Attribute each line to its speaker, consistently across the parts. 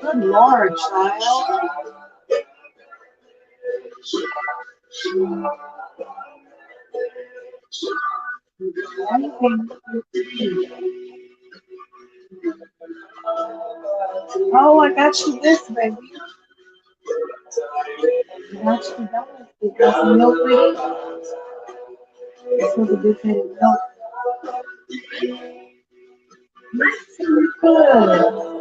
Speaker 1: Good Lord, child. Oh, I got you this, baby. I got you that. You got some milk with it. This was a good kind of milk. Good.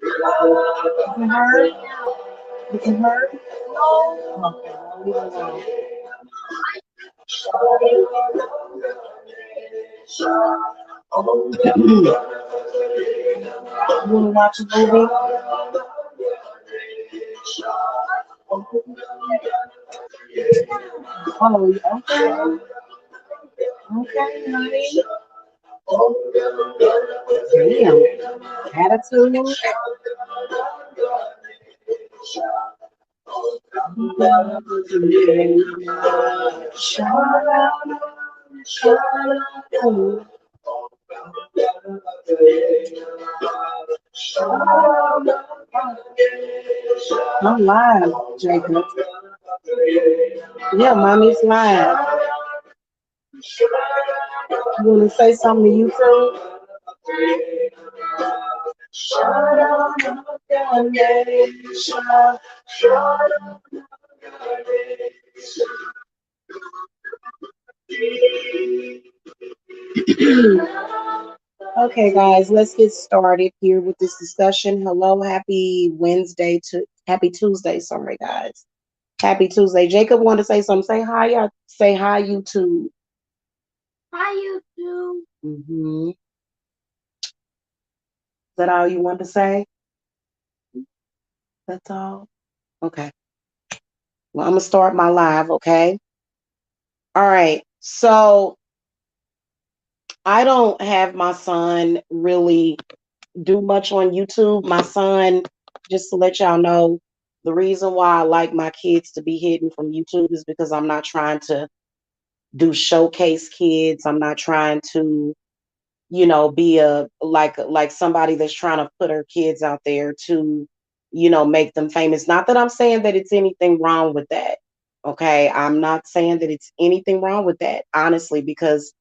Speaker 1: You can hurt. You can hurt. Okay, well, leave it alone. You want to watch a movie? Oh, okay. Okay, honey. Damn. Attitude. I'm live, Jacob. Yeah, mommy's live. You want to say something to YouTube? Okay, guys, let's get started here with this discussion. Hello, happy Wednesday to happy Tuesday. Sorry, guys. Happy Tuesday. Jacob wanted to say something. Say hi, y'all. Say hi, YouTube.
Speaker 2: Hi, YouTube.
Speaker 1: Is that all you want to say? That's all. Okay. Well, I'm gonna start my live. Okay. All right. So I don't have my son really do much on YouTube. My son, just to let y'all know, the reason why I like my kids to be hidden from YouTube is because I'm not trying to do showcase kids. I'm not trying to, be a like somebody that's trying to put her kids out there to, make them famous. Not that I'm saying that it's anything wrong with that. Okay. I'm not saying that it's anything wrong with that, honestly, because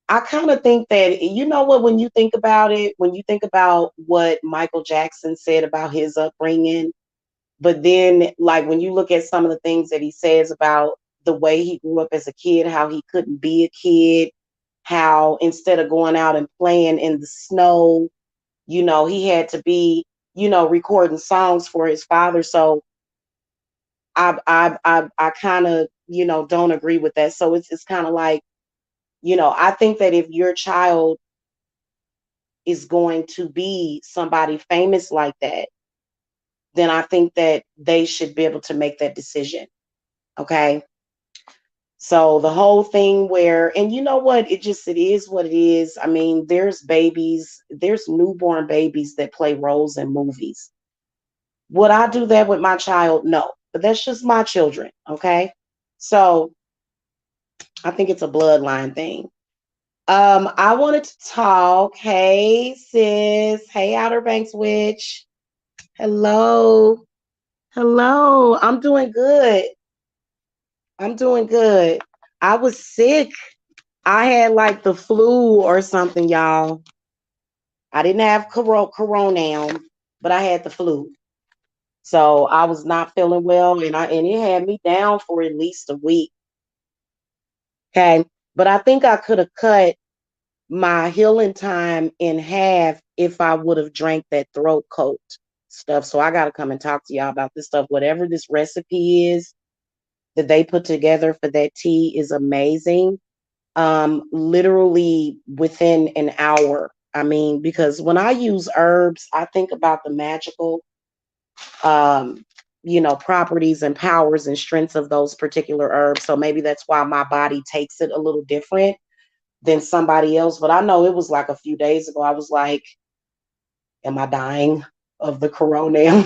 Speaker 1: I kind of think that, you know what, when you think about it, when you think about what Michael Jackson said about his upbringing, but then like when you look at some of the things that he says about the way he grew up as a kid, how he couldn't be a kid, how instead of going out and playing in the snow, he had to be, recording songs for his father. So I kind of, don't agree with that. So it's kind of like, I think that if your child is going to be somebody famous like that, then I think that they should be able to make that decision. Okay. So the whole thing where, and you know what, it is what it is. I mean, there's newborn babies that play roles in movies. Would I do that with my child? No, but that's just my children. Okay. So I think it's a bloodline thing. I wanted to talk. Hey, sis. Hey, Outer Banks Witch. Hello. Hello. I'm doing good. I'm doing good. I was sick. I had like the flu or something, y'all. I didn't have corona, but I had the flu. So I was not feeling well and it had me down for at least a week. Okay. But I think I could have cut my healing time in half if I would have drank that throat coat stuff. So I got to come and talk to y'all about this stuff. Whatever this recipe is that they put together for that tea is amazing. Literally within an hour. I mean, because when I use herbs, I think about the magical, um, properties and powers and strengths of those particular herbs. So maybe that's why my body takes it a little different than somebody else. But I know it was like a few days ago. I was like, am I dying of the corona?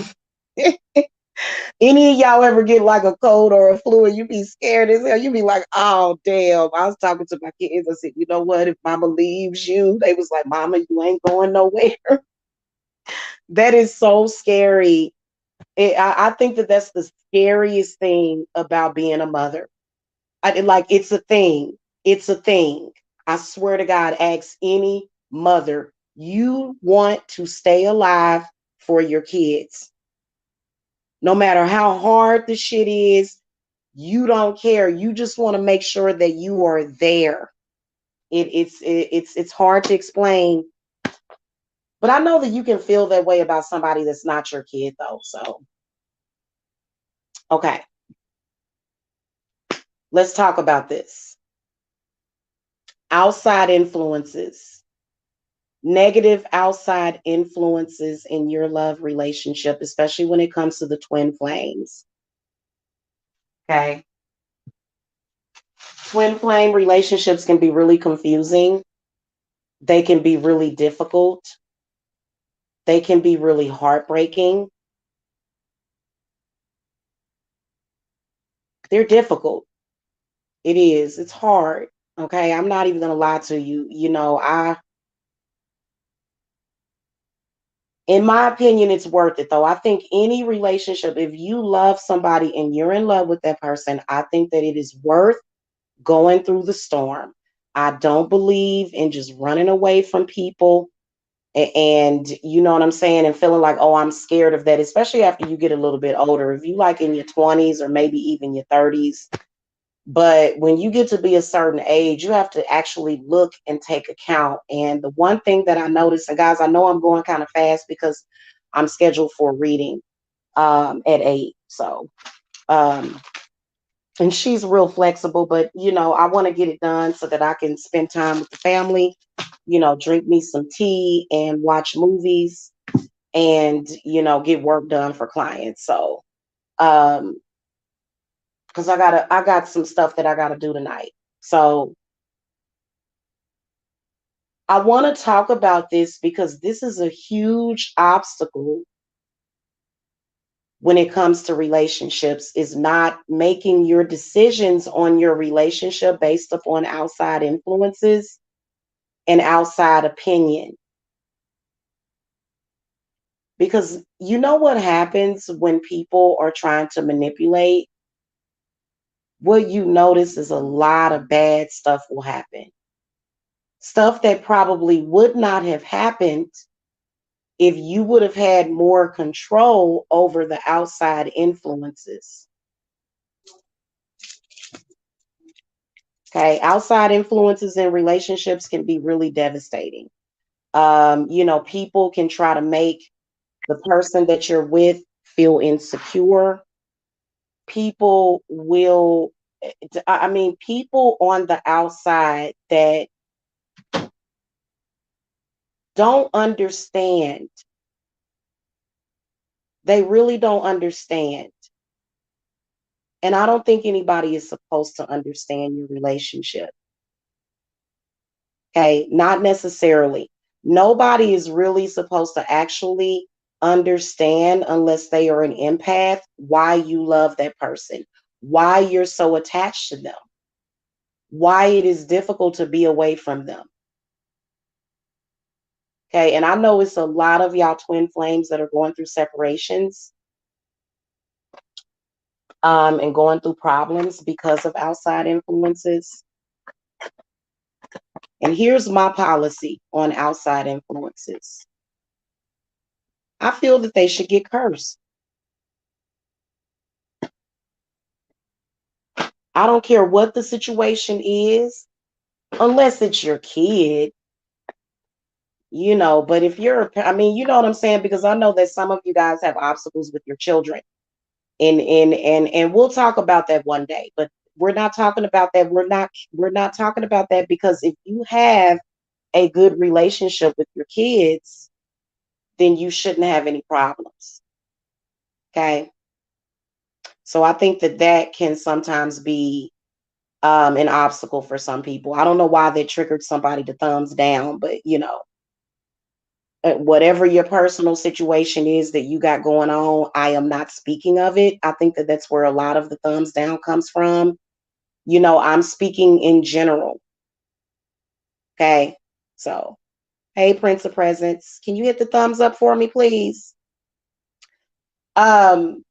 Speaker 1: Any of y'all ever get like a cold or a flu and you be scared as hell? You be like, oh damn. I was talking to my kids. I said, you know what? If mama leaves you, they was like, mama, you ain't going nowhere. That is so scary. I think that that's the scariest thing about being a mother. It's a thing. It's a thing. I swear to God, ask any mother, you want to stay alive for your kids. No matter how hard the shit is, you don't care. You just want to make sure that you are there. It's hard to explain, but I know that you can feel that way about somebody that's not your kid though. So, okay, let's talk about this. Outside influences, negative outside influences in your love relationship, especially when it comes to the twin flames. Okay. Twin flame relationships can be really confusing. They can be really difficult. They can be really heartbreaking. They're difficult. It is. It's hard. Okay. I'm not even going to lie to you. In my opinion, it's worth it though. I think any relationship, if you love somebody and you're in love with that person, I think that it is worth going through the storm. I don't believe in just running away from people and you know what I'm saying, and feeling like, oh, I'm scared of that, especially after you get a little bit older. If you like in your 20s or maybe even your 30s, but when you get to be a certain age, you have to actually look and take account. And the one thing that I noticed, and guys, I know I'm going kind of fast because I'm scheduled for a reading at 8. So, um, and she's real flexible, but I want to get it done so that I can spend time with the family, drink me some tea and watch movies. and, get work done for clients. So, um, because I got some stuff that I gotta do tonight. So I want to talk about this because this is a huge obstacle when it comes to relationships, is not making your decisions on your relationship based upon outside influences and outside opinion. Because you know what happens when people are trying to manipulate? What you notice is a lot of bad stuff will happen. Stuff that probably would not have happened if you would have had more control over the outside influences. Okay, outside influences in relationships can be really devastating. People can try to make the person that you're with feel insecure. People will, I mean, people on the outside that don't understand, they really don't understand. And I don't think anybody is supposed to understand your relationship. Okay, not necessarily. Nobody is really supposed to actually understand, unless they are an empath, why you love that person, why you're so attached to them, why it is difficult to be away from them. Okay, and I know it's a lot of y'all twin flames that are going through separations, and going through problems because of outside influences. And here's my policy on outside influences. I feel that they should get cursed. I don't care what the situation is, unless it's your kid, but if I mean, you know what I'm saying? Because I know that some of you guys have obstacles with your children. And we'll talk about that one day, but we're not talking about that. We're not talking about that, because if you have a good relationship with your kids, then you shouldn't have any problems. Okay. So I think that that can sometimes be an obstacle for some people. I don't know why that triggered somebody to thumbs down, but whatever your personal situation is that you got going on, I am not speaking of it. I think that that's where a lot of the thumbs down comes from. I'm speaking in general. Okay. So, hey, Prince of Presence, can you hit the thumbs up for me, please? Um,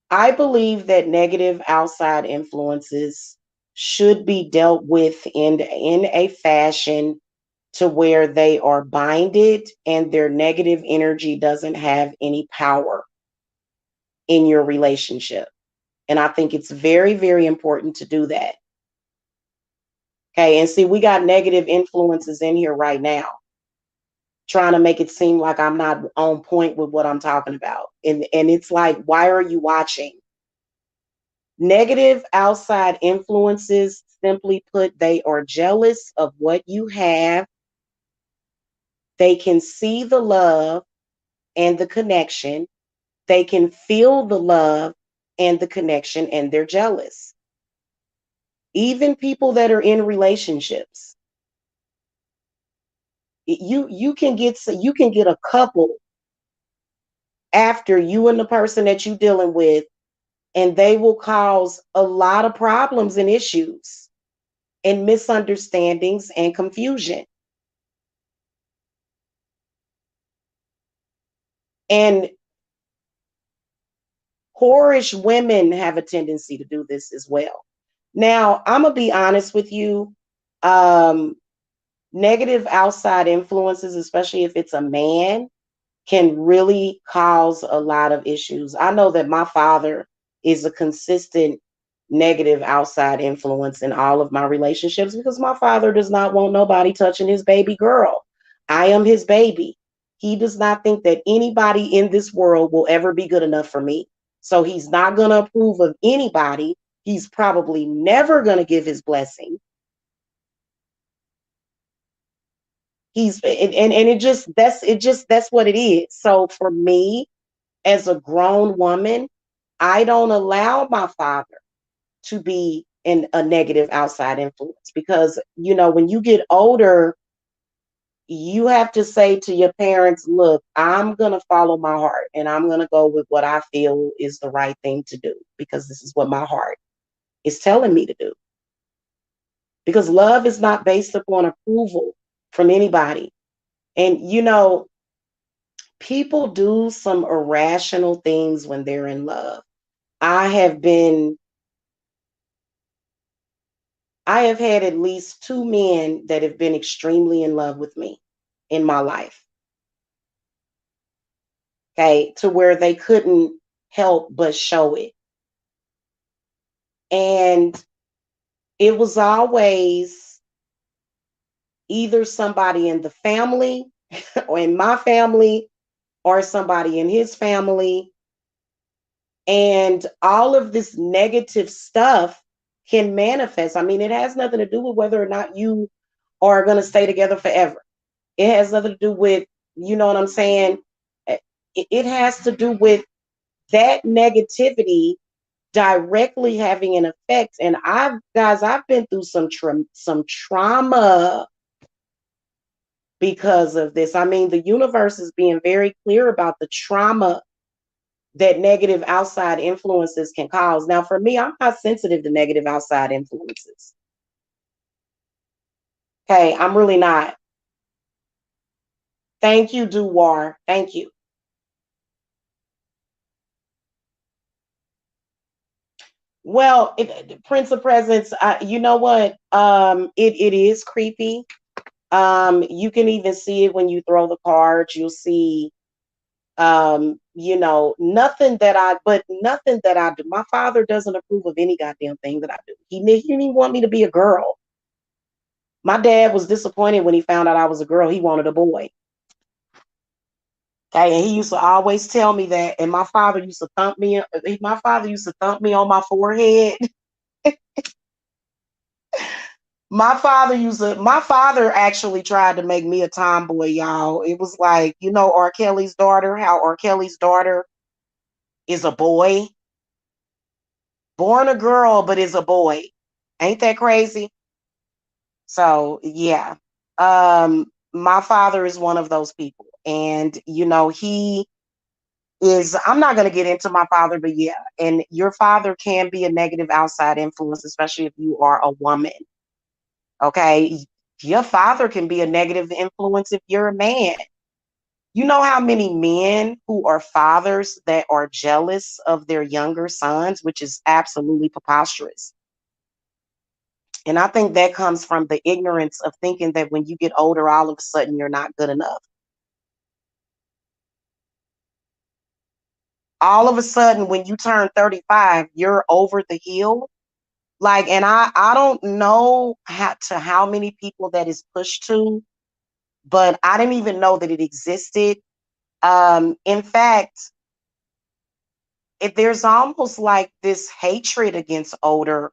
Speaker 1: I believe that negative outside influences should be dealt with in a fashion to where they are binded and their negative energy doesn't have any power in your relationship. And I think it's very, very important to do that. Okay. And see, we got negative influences in here right now, trying to make it seem like I'm not on point with what I'm talking about. And it's like, why are you watching? Negative outside influences, simply put, they are jealous of what you have. They can see the love and the connection. They can feel the love and the connection, and they're jealous. Even people that are in relationships, you can get a couple after you and the person that you're dealing with, and they will cause a lot of problems and issues and misunderstandings and confusion. And whorish women have a tendency to do this as well. Now, I'm gonna be honest with you. Um, Negative outside influences, especially if it's a man, can really cause a lot of issues. I know that my father is a consistent negative outside influence in all of my relationships, because my father does not want nobody touching his baby girl. I am his baby. He does not think that anybody in this world will ever be good enough for me. So he's not going to approve of anybody. He's probably never going to give his blessing. And that's what it is. So for me, as a grown woman, I don't allow my father to be in a negative outside influence because, when you get older, you have to say to your parents, look, I'm going to follow my heart and I'm going to go with what I feel is the right thing to do because this is what my heart is telling me to do. Because love is not based upon approval from anybody. And, people do some irrational things when they're in love. I have been, I have had at least two men that have been extremely in love with me in my life. Okay. To where they couldn't help but show it. And it was always either somebody in the family or in my family or somebody in his family. And all of this negative stuff can manifest. I mean, it has nothing to do with whether or not you are going to stay together forever. It has nothing to do with, you know what I'm saying? It has to do with that negativity directly having an effect. And I've been through some trauma because of this. I mean, the universe is being very clear about the trauma that negative outside influences can cause. Now, for me, I'm not sensitive to negative outside influences. Okay, I'm really not. Thank you, Duwar. Thank you. Well, Prince of Presence, you know what? It is creepy. You can even see it when you throw the cards. You'll see, nothing that I do. My father doesn't approve of any goddamn thing that I do. He didn't want me to be a girl. My dad was disappointed when he found out I was a girl. He wanted a boy. Okay, and he used to always tell me that. And my father used to thump me. My father used to thump me on my forehead. My father actually tried to make me a tomboy, y'all. It was like, R. Kelly's daughter, how R. Kelly's daughter is a boy, born a girl, but is a boy. Ain't that crazy? So yeah. My father is one of those people. And he is, I'm not gonna get into my father, but yeah, and your father can be a negative outside influence, especially if you are a woman. Okay. Your father can be a negative influence if you're a man. You know how many men who are fathers that are jealous of their younger sons, which is absolutely preposterous. And I think that comes from the ignorance of thinking that when you get older, all of a sudden you're not good enough. All of a sudden, when you turn 35, you're over the hill. Like, and I don't know how many people that is pushed to, but I didn't even know that it existed. In fact, there's almost like this hatred against older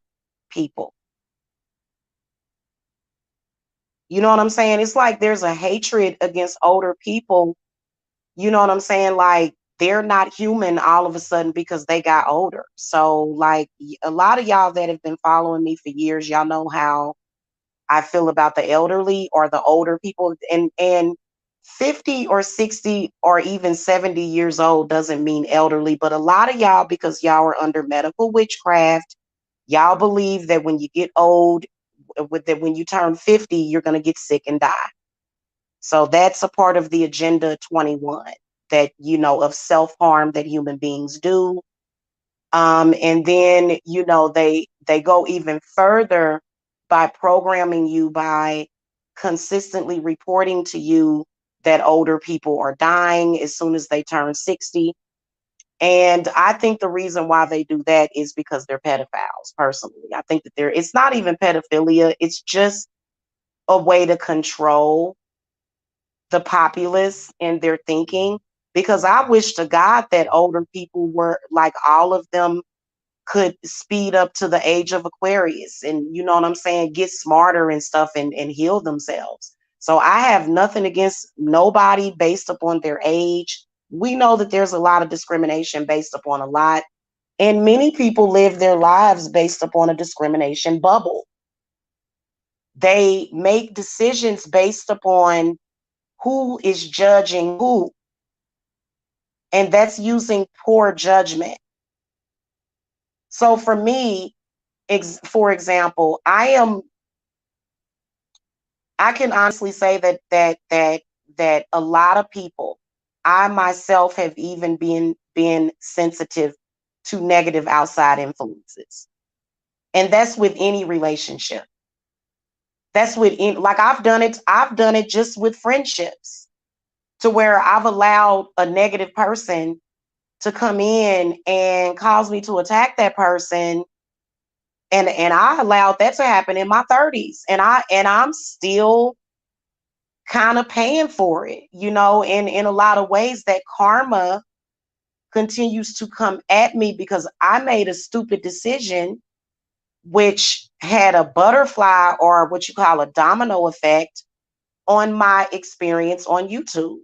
Speaker 1: people. You know what I'm saying? It's like there's a hatred against older people. You know what I'm saying? Like they're not human all of a sudden because they got older. So like a lot of y'all that have been following me for years, y'all know how I feel about the elderly or the older people. And 50 or 60 or even 70 years old doesn't mean elderly, but a lot of y'all, because y'all are under medical witchcraft, y'all believe that when you get old, when you turn 50, you're going to get sick and die. So that's a part of the agenda 21 that, of self-harm that human beings do. And then, they go even further by programming you, by consistently reporting to you that older people are dying as soon as they turn 60. And I think the reason why they do that is because they're pedophiles, personally. I think that it's not even pedophilia, it's just a way to control the populace and their thinking. Because I wish to God that older people were like all of them could speed up to the age of Aquarius and you know what I'm saying, get smarter and stuff and heal themselves. So I have nothing against nobody based upon their age. We know that there's a lot of discrimination based upon a lot. And many people live their lives based upon a discrimination bubble. They make decisions based upon who is judging who. And that's using poor judgment. So for me, for example, I can honestly say that a lot of people, I myself have even been sensitive to negative outside influences. And that's with any relationship. That's with like I've done it just with friendships, to where I've allowed a negative person to come in and cause me to attack that person, and I allowed that to happen in my 30s, and I'm still kind of paying for it, in a lot of ways. That karma continues to come at me because I made a stupid decision, which had a butterfly, or what you call a domino effect, on my experience on YouTube,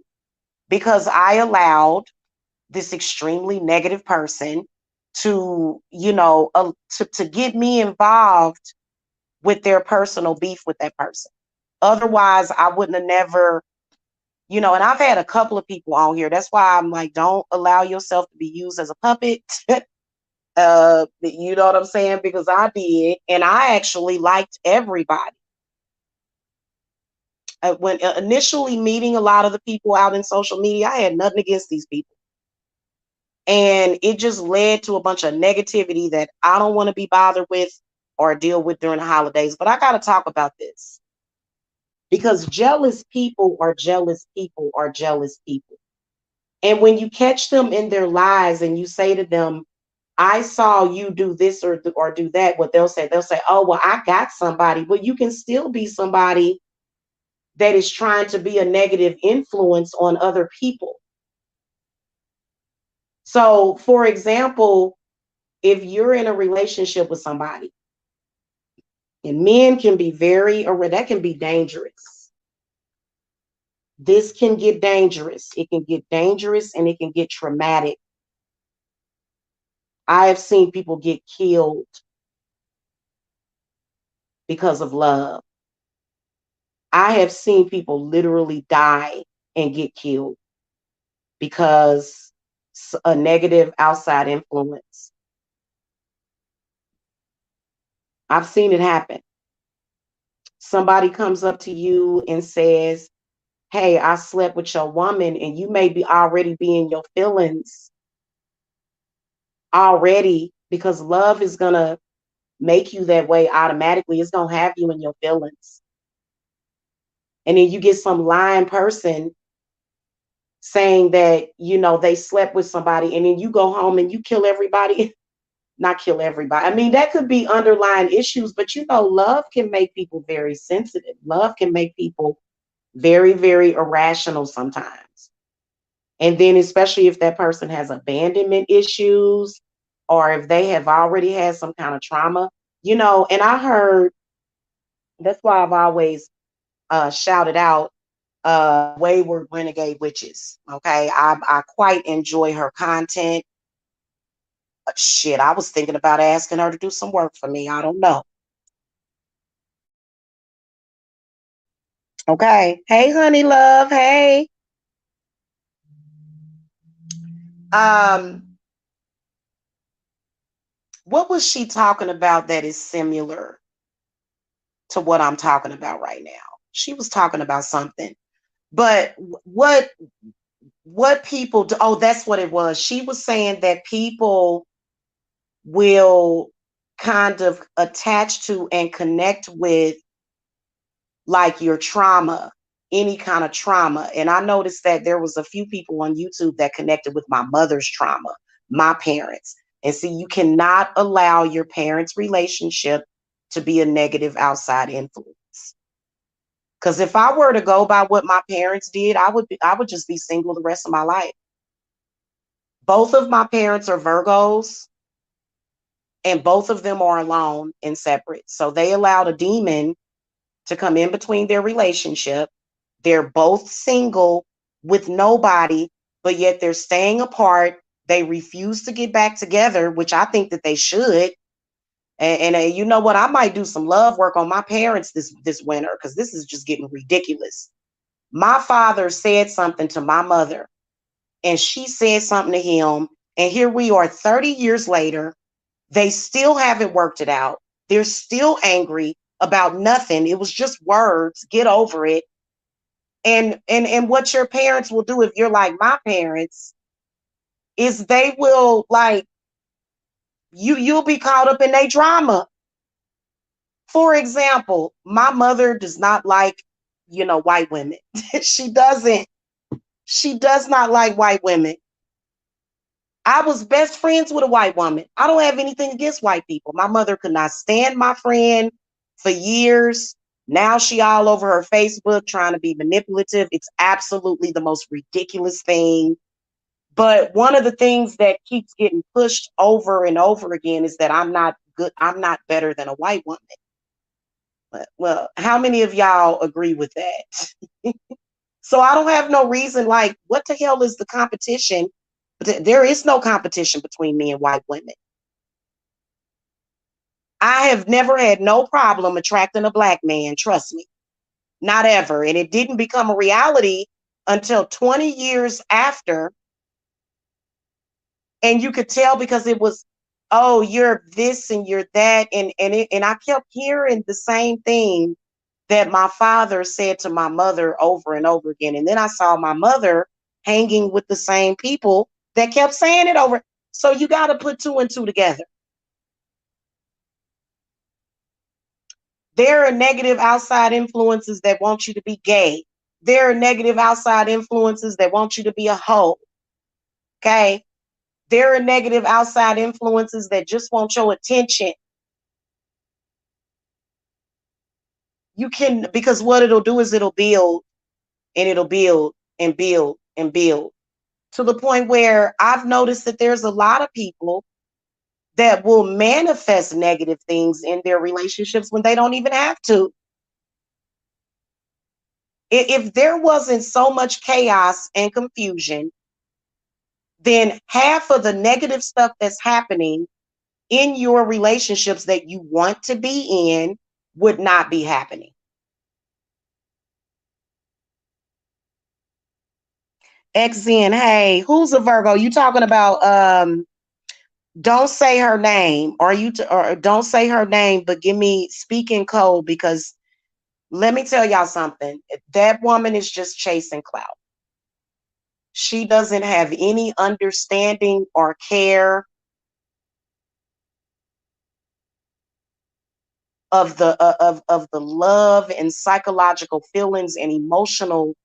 Speaker 1: because I allowed this extremely negative person to, to get me involved with their personal beef with that person. Otherwise, I wouldn't have never, and I've had a couple of people on here. That's why I'm like, don't allow yourself to be used as a puppet. You know what I'm saying? Because I did, and I actually liked everybody. When initially meeting a lot of the people out in social media, I had nothing against these people. And it just led to a bunch of negativity that I don't want to be bothered with or deal with during the holidays. But I got to talk about this, because jealous people are jealous people are jealous people. And when you catch them in their lies and you say to them, I saw you do this or do that, what they'll say, oh, well, I got somebody. Well, you can still be somebody that is trying to be a negative influence on other people. So, for example, if you're in a relationship with somebody, and men can be that can be dangerous. This can get dangerous. It can get dangerous and it can get traumatic. I have seen people get killed because of love. I have seen people literally die and get killed because a negative outside influence. I've seen it happen. Somebody comes up to you and says, hey, I slept with your woman, and you may be already be in your feelings already, because love is going to make you that way automatically. It's going to have you in your feelings. And then you get some lying person saying that, they slept with somebody, and then you go home and you kill everybody. Not kill everybody. I mean, that could be underlying issues, but love can make people very sensitive. Love can make people very, very irrational sometimes. And then, especially if that person has abandonment issues, or if they have already had some kind of trauma, and I heard, that's why I've always shouted out Wayward Renegade Witches. Okay. I quite enjoy her content. Shit, I was thinking about asking her to do some work for me. I don't know. Okay. Hey, honey love. Hey. Um, what was she talking about that is similar to what I'm talking about right now? She was talking about something. But what people do, oh, that's what it was. She was saying that people will kind of attach to and connect with, like, your trauma, any kind of trauma. And I noticed that there was a few people on YouTube that connected with my mother's trauma, my parents. And see, you cannot allow your parents' relationship to be a negative outside influence. Because if I were to go by what my parents did, I would just be single the rest of my life. Both of my parents are Virgos, and both of them are alone and separate. So they allowed a demon to come in between their relationship. They're both single with nobody, but yet they're staying apart. They refuse to get back together, which I think that they should. And you know what? I might do some love work on my parents this winter because this is just getting ridiculous. My father said something to my mother, and she said something to him, and here we are 30 years later. They still haven't worked it out. They're still angry about nothing. It was just words. Get over it. And what your parents will do if you're like my parents is they will like you'll be caught up in their drama. For example, my mother does not like, white women. she doesn't. She does not like white women. I was best friends with a white woman. I don't have anything against white people. My mother could not stand my friend for years. Now she all over her Facebook trying to be manipulative. It's absolutely the most ridiculous thing. But one of the things that keeps getting pushed over and over again is that I'm not good. I'm not better than a white woman. Well, how many of y'all agree with that? So I don't have no reason, like, what the hell is the competition? There is no competition between me and white women. I have never had no problem attracting a black man, trust me. Not ever. And it didn't become a reality until 20 years after. And you could tell because it was, oh, you're this and you're that. And I kept hearing the same thing that my father said to my mother over and over again. And then I saw my mother hanging with the same people that kept saying it over. So you got to put two and two together. There are negative outside influences that want you to be gay. There are negative outside influences that want you to be a hoe. Okay. There are negative outside influences that just want your attention. You can, because what it'll do is it'll build and it'll build and build and build to the point where I've noticed that there's a lot of people that will manifest negative things in their relationships when they don't even have to. If there wasn't so much chaos and confusion, then half of the negative stuff that's happening in your relationships that you want to be in would not be happening. XN, hey, who's a Virgo? You talking about don't say her name, or don't say her name, but give me speaking code, because let me tell y'all something. That woman is just chasing clout. She doesn't have any understanding or care of the love and psychological feelings and emotional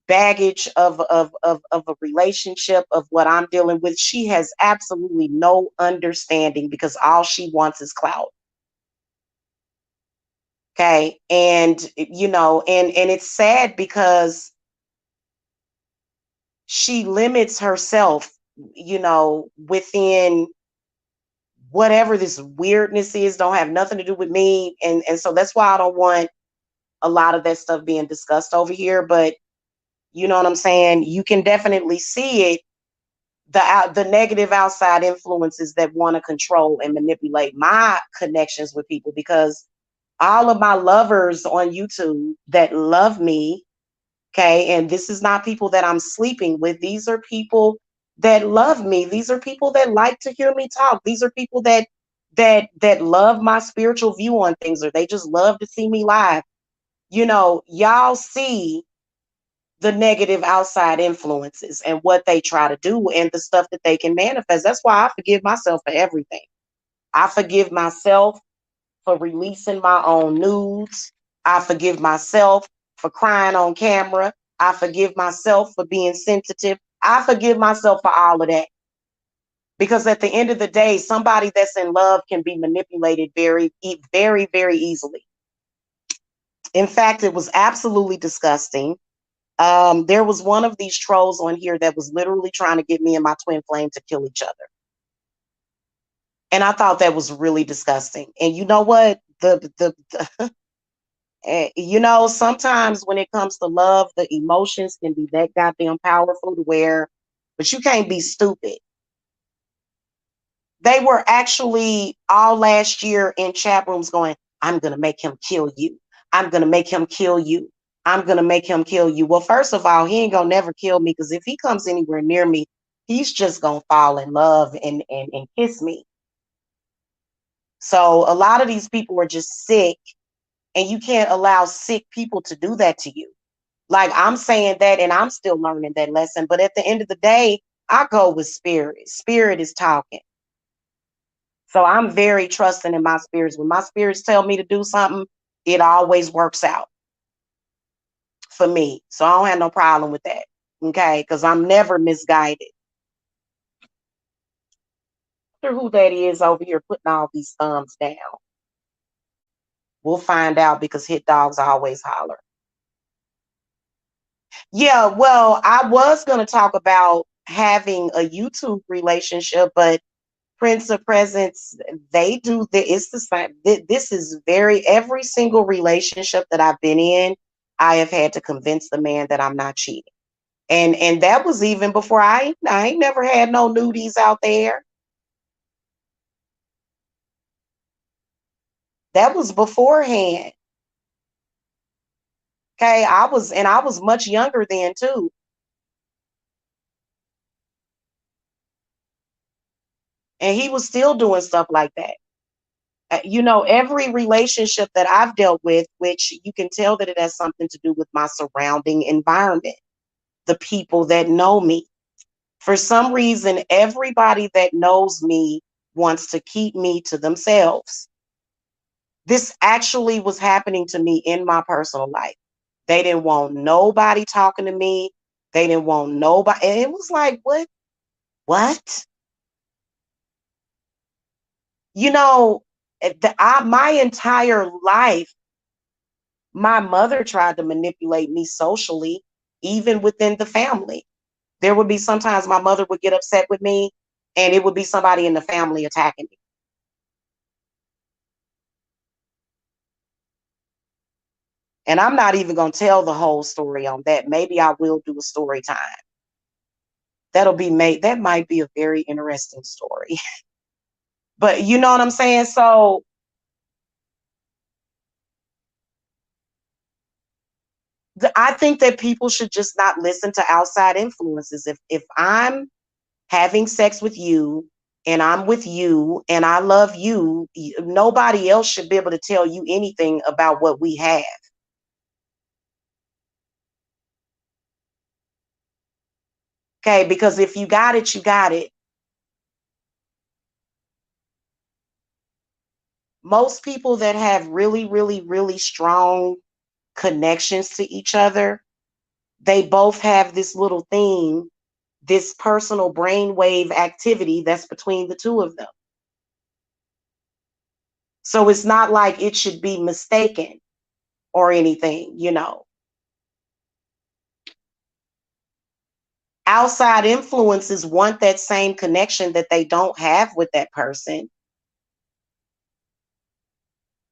Speaker 1: baggage of a relationship, of what I'm dealing with. She has absolutely no understanding because all she wants is clout. Okay. And and it's sad because she limits herself, within whatever this weirdness is, don't have nothing to do with me. And so that's why I don't want a lot of that stuff being discussed over here. But you know what I'm saying? You can definitely see it, the negative outside influences that want to control and manipulate my connections with people, because all of my lovers on YouTube that love me, okay, and this is not people that I'm sleeping with. These are people that love me. These are people that like to hear me talk. These are people that love my spiritual view on things, or they just love to see me live. Y'all see the negative outside influences and what they try to do and the stuff that they can manifest. That's why I forgive myself for everything. I forgive myself for releasing my own nudes. I forgive myself for crying on camera. I forgive myself for being sensitive. I forgive myself for all of that. Because at the end of the day, somebody that's in love can be manipulated very, very, very easily. In fact, it was absolutely disgusting. There was one of these trolls on here that was literally trying to get me and my twin flame to kill each other. And I thought that was really disgusting. And you know what? You know, sometimes when it comes to love, the emotions can be that goddamn powerful to where, but you can't be stupid. They were actually all last year in chat rooms going, I'm going to make him kill you. I'm going to make him kill you. I'm going to make him kill you. Well, first of all, he ain't going to never kill me because if he comes anywhere near me, he's just going to fall in love and kiss me. So a lot of these people are just sick, and you can't allow sick people to do that to you. Like, I'm saying that and I'm still learning that lesson. But at the end of the day, I go with spirit. Spirit is talking. So I'm very trusting in my spirits. When my spirits tell me to do something, it always works out for me. So I don't have no problem with that. Okay. Because I'm never misguided. I wonder who that is over here putting all these thumbs down. We'll find out because hit dogs always holler. Yeah, well, I was going to talk about having a YouTube relationship, but Prince of Presence, they do it's the same. This is every single relationship that I've been in, I have had to convince the man that I'm not cheating. And that was even before I ain't never had no nudies out there. That was beforehand. Okay, I was much younger then too. And he was still doing stuff like that. You know, every relationship that I've dealt with, which you can tell that it has something to do with my surrounding environment, the people that know me. For some reason, everybody that knows me wants to keep me to themselves. This actually was happening to me in my personal life. They didn't want nobody talking to me. They didn't want nobody. And it was like, what? What? You know, my entire life, my mother tried to manipulate me socially, even within the family. There would be sometimes my mother would get upset with me, and it would be somebody in the family attacking me. And I'm not even going to tell the whole story on that. Maybe I will do a story time. That might be a very interesting story. But you know what I'm saying? So I think that people should just not listen to outside influences. If I'm having sex with you and I'm with you and I love you, nobody else should be able to tell you anything about what we have. Okay, because if you got it, you got it. Most people that have really, really, really strong connections to each other, they both have this little thing, this personal brainwave activity that's between the two of them. So it's not like it should be mistaken or anything, you know. Outside influences want that same connection that they don't have with that person.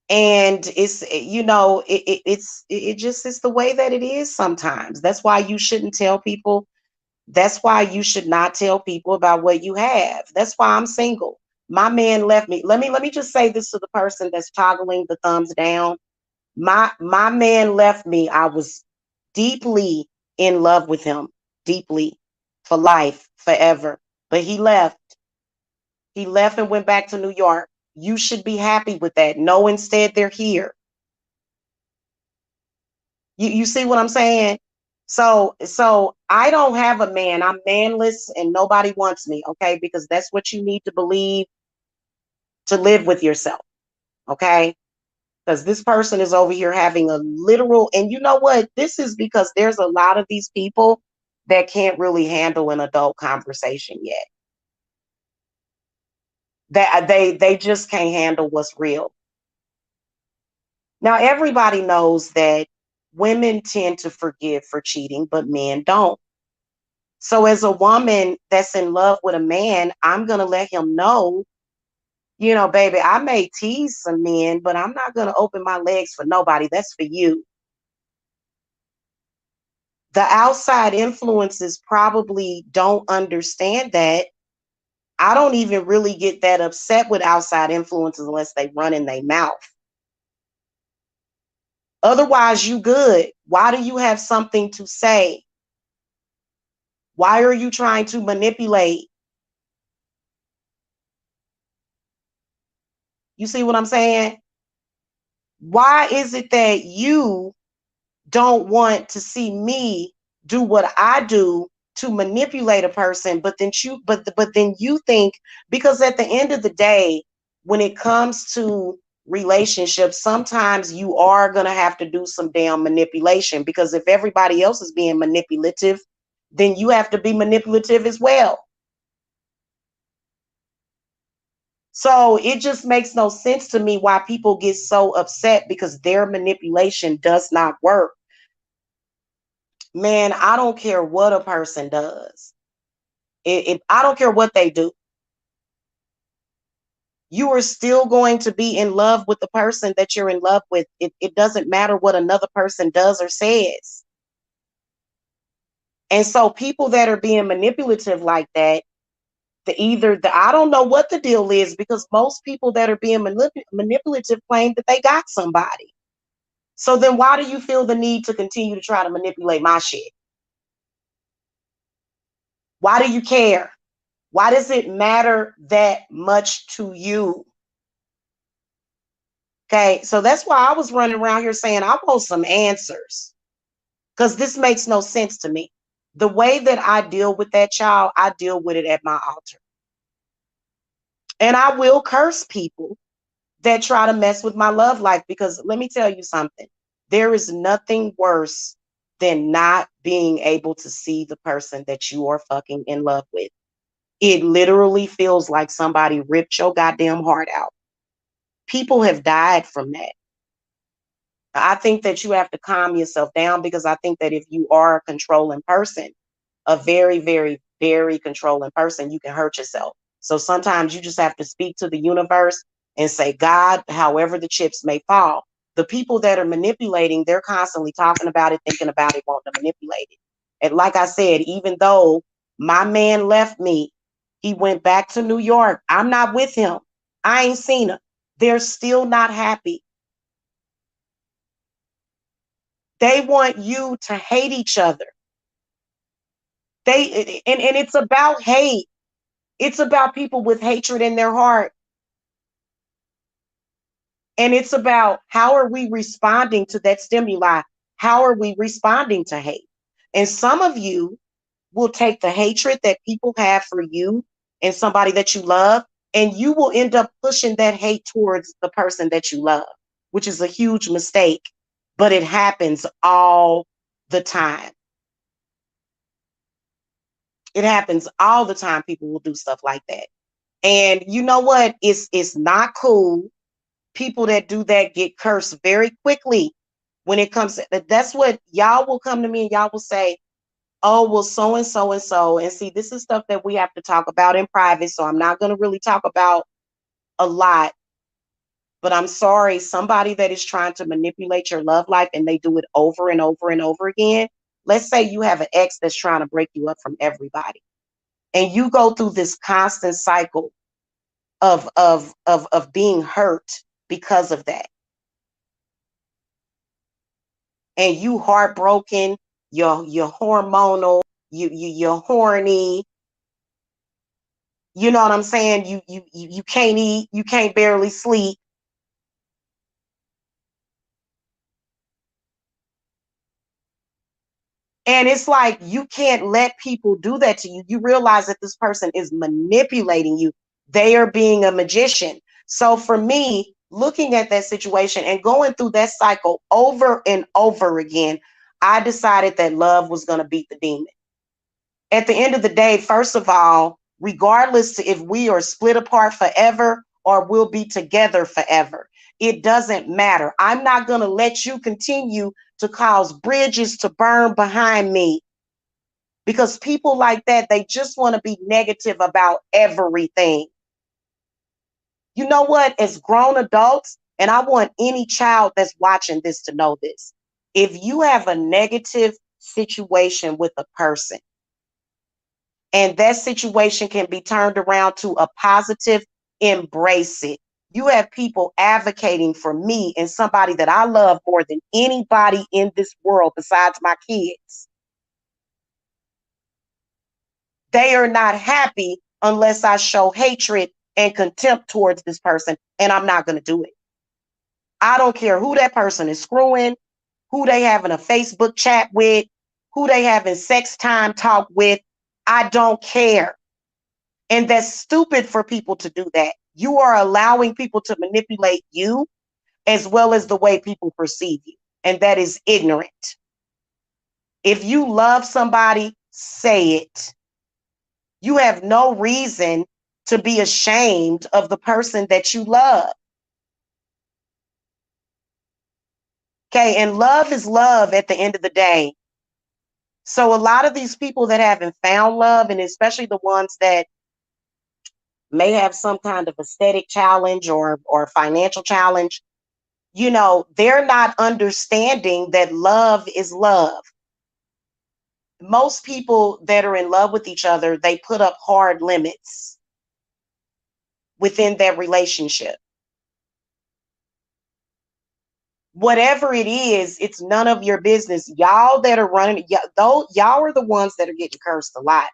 Speaker 1: And it's, you know, it just is the way that it is sometimes. That's why you shouldn't tell people. That's why you should not tell people about what you have. That's why I'm single. My man left me. Let me just say this to the person that's toggling the thumbs down. My man left me. I was deeply in love with him, deeply, for life, forever. But he left. He left and went back to New York. You should be happy with that. No, instead they're here. You see what I'm saying? So I don't have a man. I'm manless and nobody wants me, okay? Because that's what you need to believe to live with yourself, okay? Because this person is over here having a literal, and you know what? This is because there's a lot of these people that can't really handle an adult conversation yet. That they just can't handle what's real. Now everybody knows that women tend to forgive for cheating, but men don't. So as a woman that's in love with a man, I'm going to let him know Baby, I may tease some men, but I'm not going to open my legs for nobody. That's for you. The outside influences probably don't understand that. I don't even really get that upset with outside influences unless they run in their mouth. Otherwise, you good. Why do you have something to say? Why are you trying to manipulate? You see what I'm saying? Why is it that you don't want to see me do what I do to manipulate a person, but then you think, because at the end of the day, when it comes to relationships, sometimes you are going to have to do some damn manipulation, because if everybody else is being manipulative, then you have to be manipulative as well. So it just makes no sense to me why people get so upset because their manipulation does not work. Man, I don't care what a person does. I don't care what they do. You are still going to be in love with the person that you're in love with. It doesn't matter what another person does or says. And so people that are being manipulative like that, I don't know what the deal is, because most people that are being manipulative claim that they got somebody. So then why do you feel the need to continue to try to manipulate my shit? Why do you care? Why does it matter that much to you? Okay, so that's why I was running around here saying I want some answers, because this makes no sense to me. The way that I deal with that child, I deal with it at my altar. And I will curse people that try to mess with my love life, because let me tell you something. There is nothing worse than not being able to see the person that you are fucking in love with. It literally feels like somebody ripped your goddamn heart out. People have died from that. I think that you have to calm yourself down, because I think that if you are a controlling person, a very, very, very controlling person, you can hurt yourself. So sometimes you just have to speak to the universe and say, God, however the chips may fall. The people that are manipulating, they're constantly talking about it, thinking about it, wanting to manipulate it. And like I said, even though my man left me, he went back to New York. I'm not with him. I ain't seen him. They're still not happy. They want you to hate each other. And it's about hate. It's about people with hatred in their heart. And it's about, how are we responding to that stimuli? How are we responding to hate? And some of you will take the hatred that people have for you and somebody that you love, and you will end up pushing that hate towards the person that you love, which is a huge mistake. But it happens all the time. It happens all the time. People will do stuff like that. And you know what? It's not cool. People that do that get cursed very quickly when it comes to, that's what y'all will come to me and y'all will say, oh, well, so and so and so. And see, this is stuff that we have to talk about in private. So I'm not going to really talk about a lot. But I'm sorry, somebody that is trying to manipulate your love life and they do it over and over and over again. Let's say you have an ex that's trying to break you up from everybody, and you go through this constant cycle of being hurt because of that, and you heartbroken, you're hormonal, you're horny, you know what I'm saying, you can't eat, you can't barely sleep, and it's like you can't let people do that to you. You realize that this person is manipulating you. They are being a magician. So for me, looking at that situation and going through that cycle over and over again, I decided that love was going to beat the demon. At the end of the day, first of all, regardless if we are split apart forever or we'll be together forever, it doesn't matter. I'm not going to let you continue to cause bridges to burn behind me, because people like that, they just want to be negative about everything. You know what? As grown adults, and I want any child that's watching this to know this. If you have a negative situation with a person and that situation can be turned around to a positive, embrace it. You have people advocating for me and somebody that I love more than anybody in this world besides my kids. They are not happy unless I show hatred and contempt towards this person, and I'm not going to do it. I don't care who that person is screwing, who they having a Facebook chat with, who they having sex time talk with. I don't care. And that's stupid for people to do that. You are allowing people to manipulate you as well as the way people perceive you. And that is ignorant. If you love somebody, say it. You have no reason to be ashamed of the person that you love. Okay, and love is love at the end of the day. So a lot of these people that haven't found love, and especially the ones that may have some kind of aesthetic challenge or financial challenge, they're not understanding that love is love. Most people that are in love with each other, they put up hard limits within that relationship. Whatever it is, it's none of your business. Y'all that are running, though, y'all are the ones that are getting cursed a lot.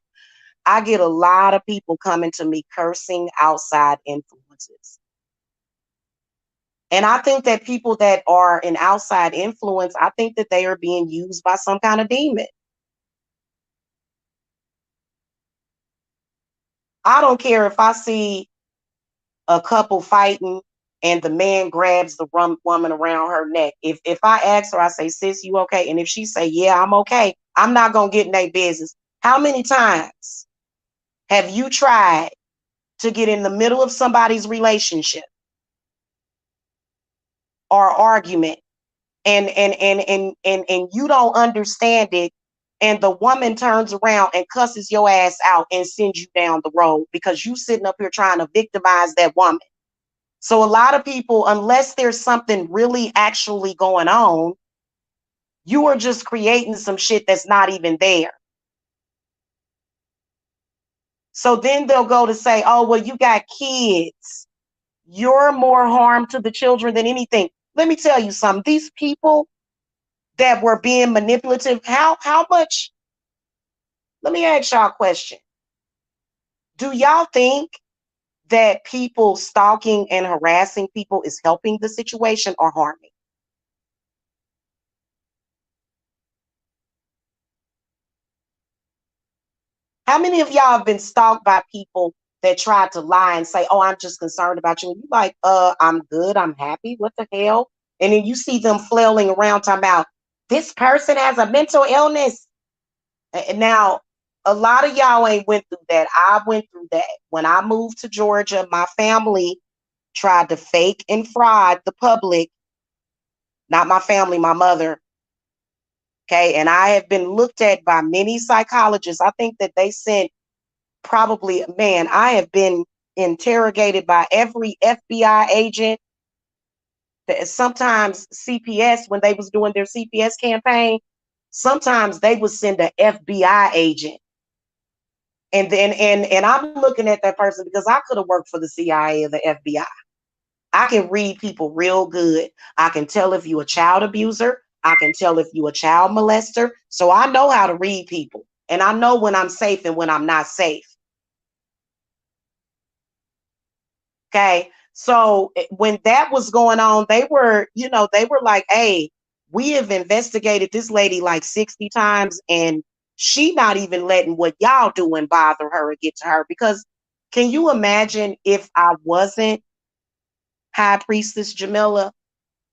Speaker 1: I get a lot of people coming to me cursing outside influences. And I think that people that are an outside influence, I think that they are being used by some kind of demon. I don't care if I see a couple fighting and the man grabs the woman around her neck. If I ask her, I say, sis, you okay? And if she say, yeah, I'm okay, I'm not going to get in their business. How many times have you tried to get in the middle of somebody's relationship or argument and you don't understand it, and the woman turns around and cusses your ass out and sends you down the road because you sitting up here trying to victimize that woman? So a lot of people, unless there's something really actually going on, you are just creating some shit that's not even there. So then they'll go to say, oh, well, you got kids. You're more harm to the children than anything. Let me tell you something. These people that were being manipulative, how much? Let me ask y'all a question. Do y'all think that people stalking and harassing people is helping the situation or harming? How many of y'all have been stalked by people that tried to lie and say, oh, I'm just concerned about you? And you're like, I'm good, I'm happy. What the hell? And then you see them flailing around talking about this person has a mental illness. And now, a lot of y'all ain't went through that. I went through that. When I moved to Georgia, my family tried to fake and fraud the public, not my family, my mother. Okay. And I have been looked at by many psychologists. I think that they sent probably, man, I have been interrogated by every FBI agent. Sometimes CPS, when they was doing their CPS campaign, sometimes they would send an FBI agent. And then and I'm looking at that person because I could have worked for the CIA or the FBI. I can read people real good. I can tell if you a child abuser. I can tell if you a child molester. So I know how to read people. And I know when I'm safe and when I'm not safe. Okay. So when that was going on, they were like, hey, we have investigated this lady like 60 times and she not even letting what y'all doing bother her or get to her. Because can you imagine if I wasn't High Priestess Jamila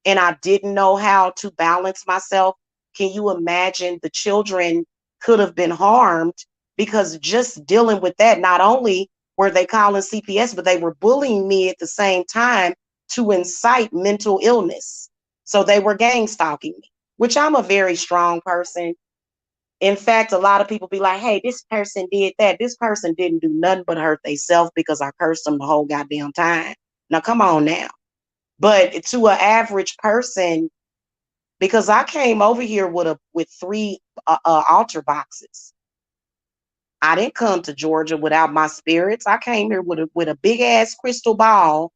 Speaker 1: and I didn't know how to balance myself? Can you imagine the children could have been harmed because just dealing with that, not only were they calling CPS, but they were bullying me at the same time to incite mental illness. So they were gang stalking me, which I'm a very strong person. In fact, a lot of people be like, hey, this person did that. This person didn't do nothing but hurt themselves because I cursed them the whole goddamn time. Now, come on now. But to an average person, because I came over here with three altar boxes. I didn't come to Georgia without my spirits. I came here with a big ass crystal ball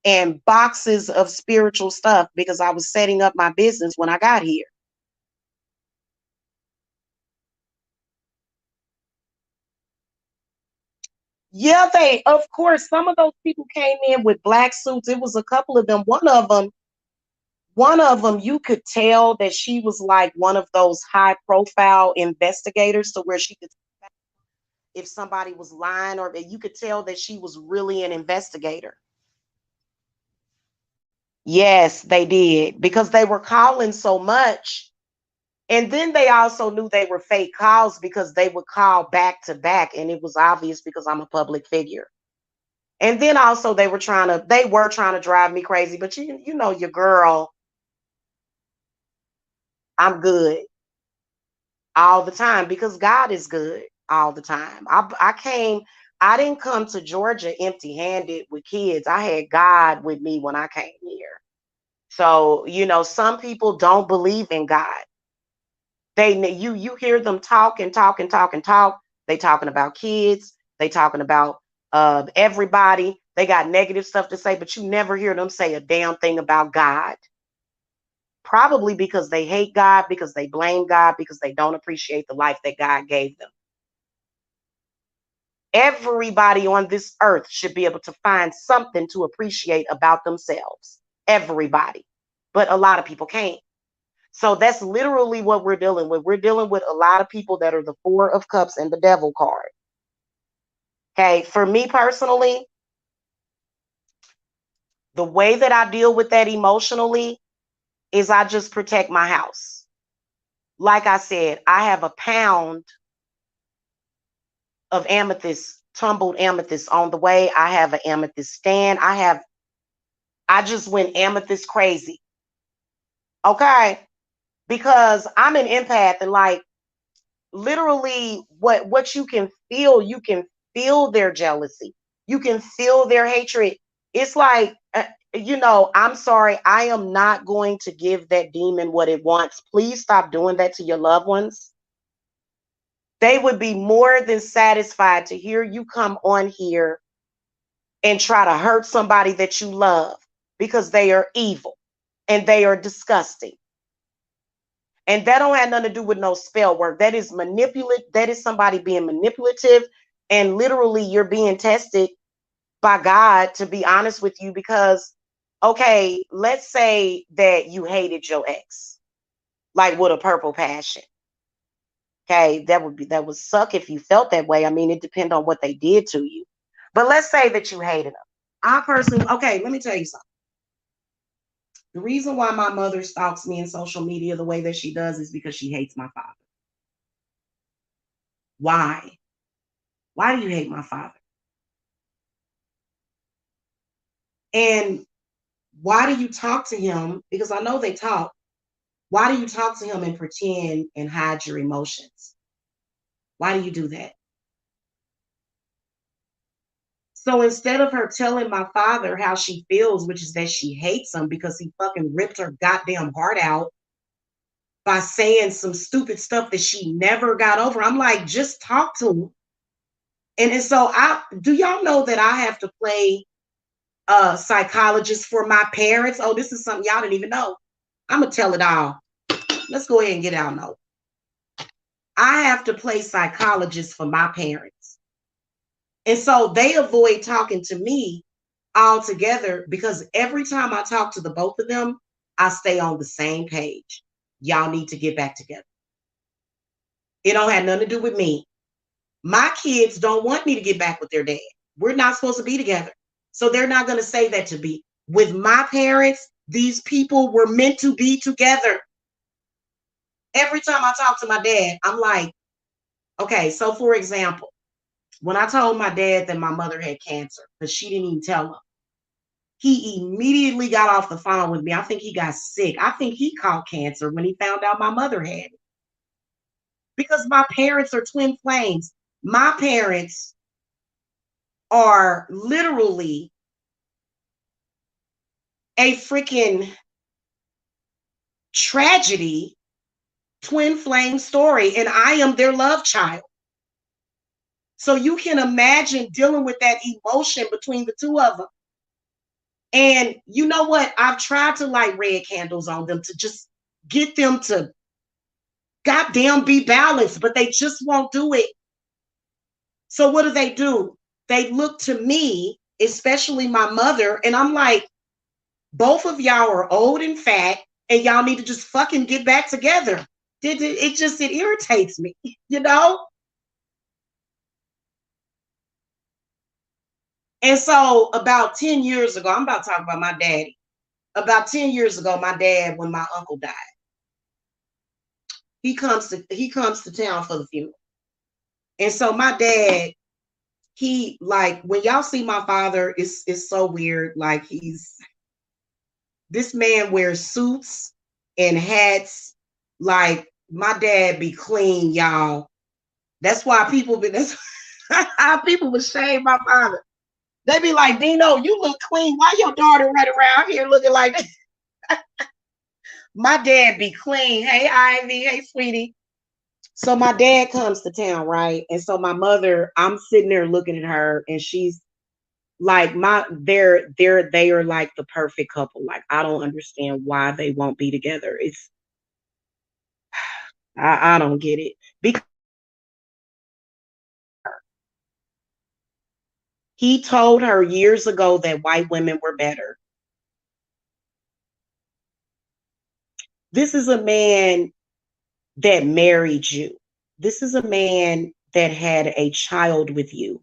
Speaker 1: and boxes of spiritual stuff because I was setting up my business when I got here. Yeah, of course, some of those people came in with black suits. It was a couple of them. One of them, you could tell that she was like one of those high profile investigators to where she could, if somebody was lying, or you could tell that she was really an investigator. Yes, they did because they were calling so much. And then they also knew they were fake calls because they would call back to back. And it was obvious because I'm a public figure. And then also they were trying to drive me crazy. But you know, your girl, I'm good all the time because God is good all the time. I didn't come to Georgia empty handed with kids. I had God with me when I came here. So, some people don't believe in God. You hear them talk and talk and talk and talk. They talking about kids. They talking about everybody. They got negative stuff to say, but you never hear them say a damn thing about God. Probably because they hate God, because they blame God, because they don't appreciate the life that God gave them. Everybody on this earth should be able to find something to appreciate about themselves. Everybody. But a lot of people can't. So that's literally what we're dealing with. We're dealing with a lot of people that are the Four of Cups and the Devil card. Okay. For me personally, the way that I deal with that emotionally is I just protect my house. Like I said, I have a pound of amethyst, tumbled amethyst on the way. I have an amethyst stand. I just went amethyst crazy. Okay. Because I'm an empath and like literally what you can feel their jealousy. You can feel their hatred. It's like, I'm sorry, I am not going to give that demon what it wants. Please stop doing that to your loved ones. They would be more than satisfied to hear you come on here and try to hurt somebody that you love because they are evil and they are disgusting. And that don't have nothing to do with no spell work. That is manipulative. That is somebody being manipulative. And literally, you're being tested by God, to be honest with you, because, okay, let's say that you hated your ex, like with a purple passion. Okay, that would suck if you felt that way. I mean, it depends on what they did to you. But let's say that you hated them. I personally, okay, let me tell you something. The reason why my mother stalks me in social media the way that she does is because she hates my father. Why? Why do you hate my father? And why do you talk to him? Because I know they talk. Why do you talk to him and pretend and hide your emotions? Why do you do that? So instead of her telling my father how she feels, which is that she hates him because he fucking ripped her goddamn heart out by saying some stupid stuff that she never got over, I'm like, just talk to him. And so do y'all know that I have to play psychologist for my parents? Oh, this is something y'all didn't even know. I'm gonna tell it all. Let's go ahead and get out now. I have to play psychologist for my parents. And so they avoid talking to me altogether because every time I talk to the both of them, I stay on the same page. Y'all need to get back together. It don't have nothing to do with me. My kids don't want me to get back with their dad. We're not supposed to be together. So they're not going to say that to me. With my parents, these people were meant to be together. Every time I talk to my dad, I'm like, okay, so for example, when I told my dad that my mother had cancer, because she didn't even tell him, he immediately got off the phone with me. I think he got sick. I think he caught cancer when he found out my mother had it. Because my parents are twin flames. My parents are literally a freaking tragedy, twin flame story, and I am their love child. So you can imagine dealing with that emotion between the two of them. And you know what? I've tried to light red candles on them to just get them to goddamn be balanced, but they just won't do it. So what do? They look to me, especially my mother, and I'm like, both of y'all are old and fat, and y'all need to just fucking get back together. It irritates me, you know? And so about 10 years ago, I'm about to talk about my daddy. About 10 years ago, my dad, when my uncle died, he comes to town for the funeral. And so my dad, he like when y'all see my father, it's so weird. Like this man wears suits and hats. Like my dad be clean, y'all. That's why people be that's how people would shame my father. They be like, Dino, you look clean. Why your daughter right around here looking like that? My dad be clean. Hey, Ivy. Hey, sweetie. So my dad comes to town, right? And so my mother, I'm sitting there looking at her, and she's like, they are like the perfect couple. Like, I don't understand why they won't be together. I don't get it. Because he told her years ago that white women were better. This is a man that married you. This is a man that had a child with you.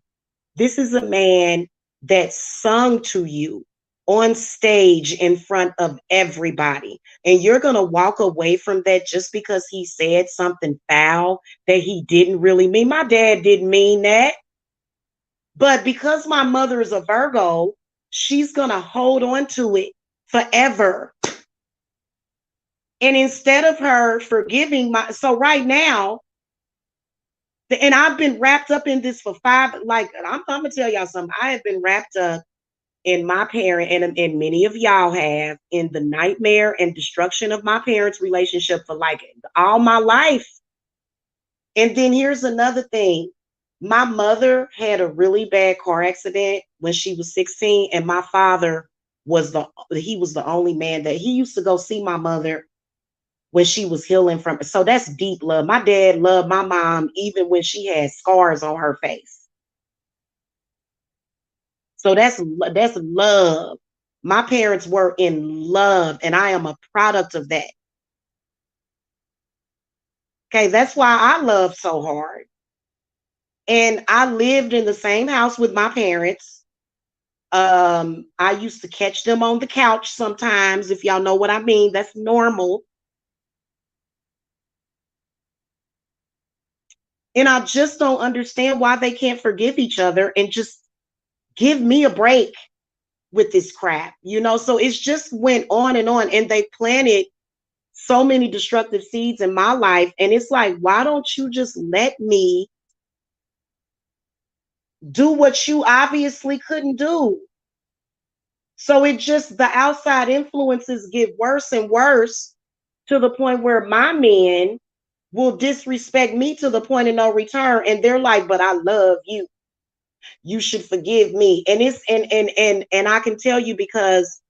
Speaker 1: This is a man that sung to you on stage in front of everybody. And you're going to walk away from that just because he said something foul that he didn't really mean. My dad didn't mean that. But because my mother is a Virgo, she's going to hold on to it forever. And instead of her forgiving so right now, and I've been wrapped up in this for like, I'm going to tell y'all something. I have been wrapped up in my parent, and many of y'all have, in the nightmare and destruction of my parents' relationship for like all my life. And then here's another thing. My mother had a really bad car accident when she was 16, and my father he was the only man that he used to go see my mother when she was healing from it. So that's deep love. My dad loved my mom even when she had scars on her face. So that's love. My parents were in love, and I am a product of that. Okay, that's why I love so hard. And I lived in the same house with my parents. I used to catch them on the couch sometimes, if y'all know what I mean. That's normal. And I just don't understand why they can't forgive each other and just give me a break with this crap, So it's just went on, and they planted so many destructive seeds in my life. And it's like, why don't you just let me do what you obviously couldn't do? So it just, the outside influences get worse and worse to the point where my men will disrespect me to the point of no return. And they're like, but I love you. You should forgive me. And it's, and I can tell you, because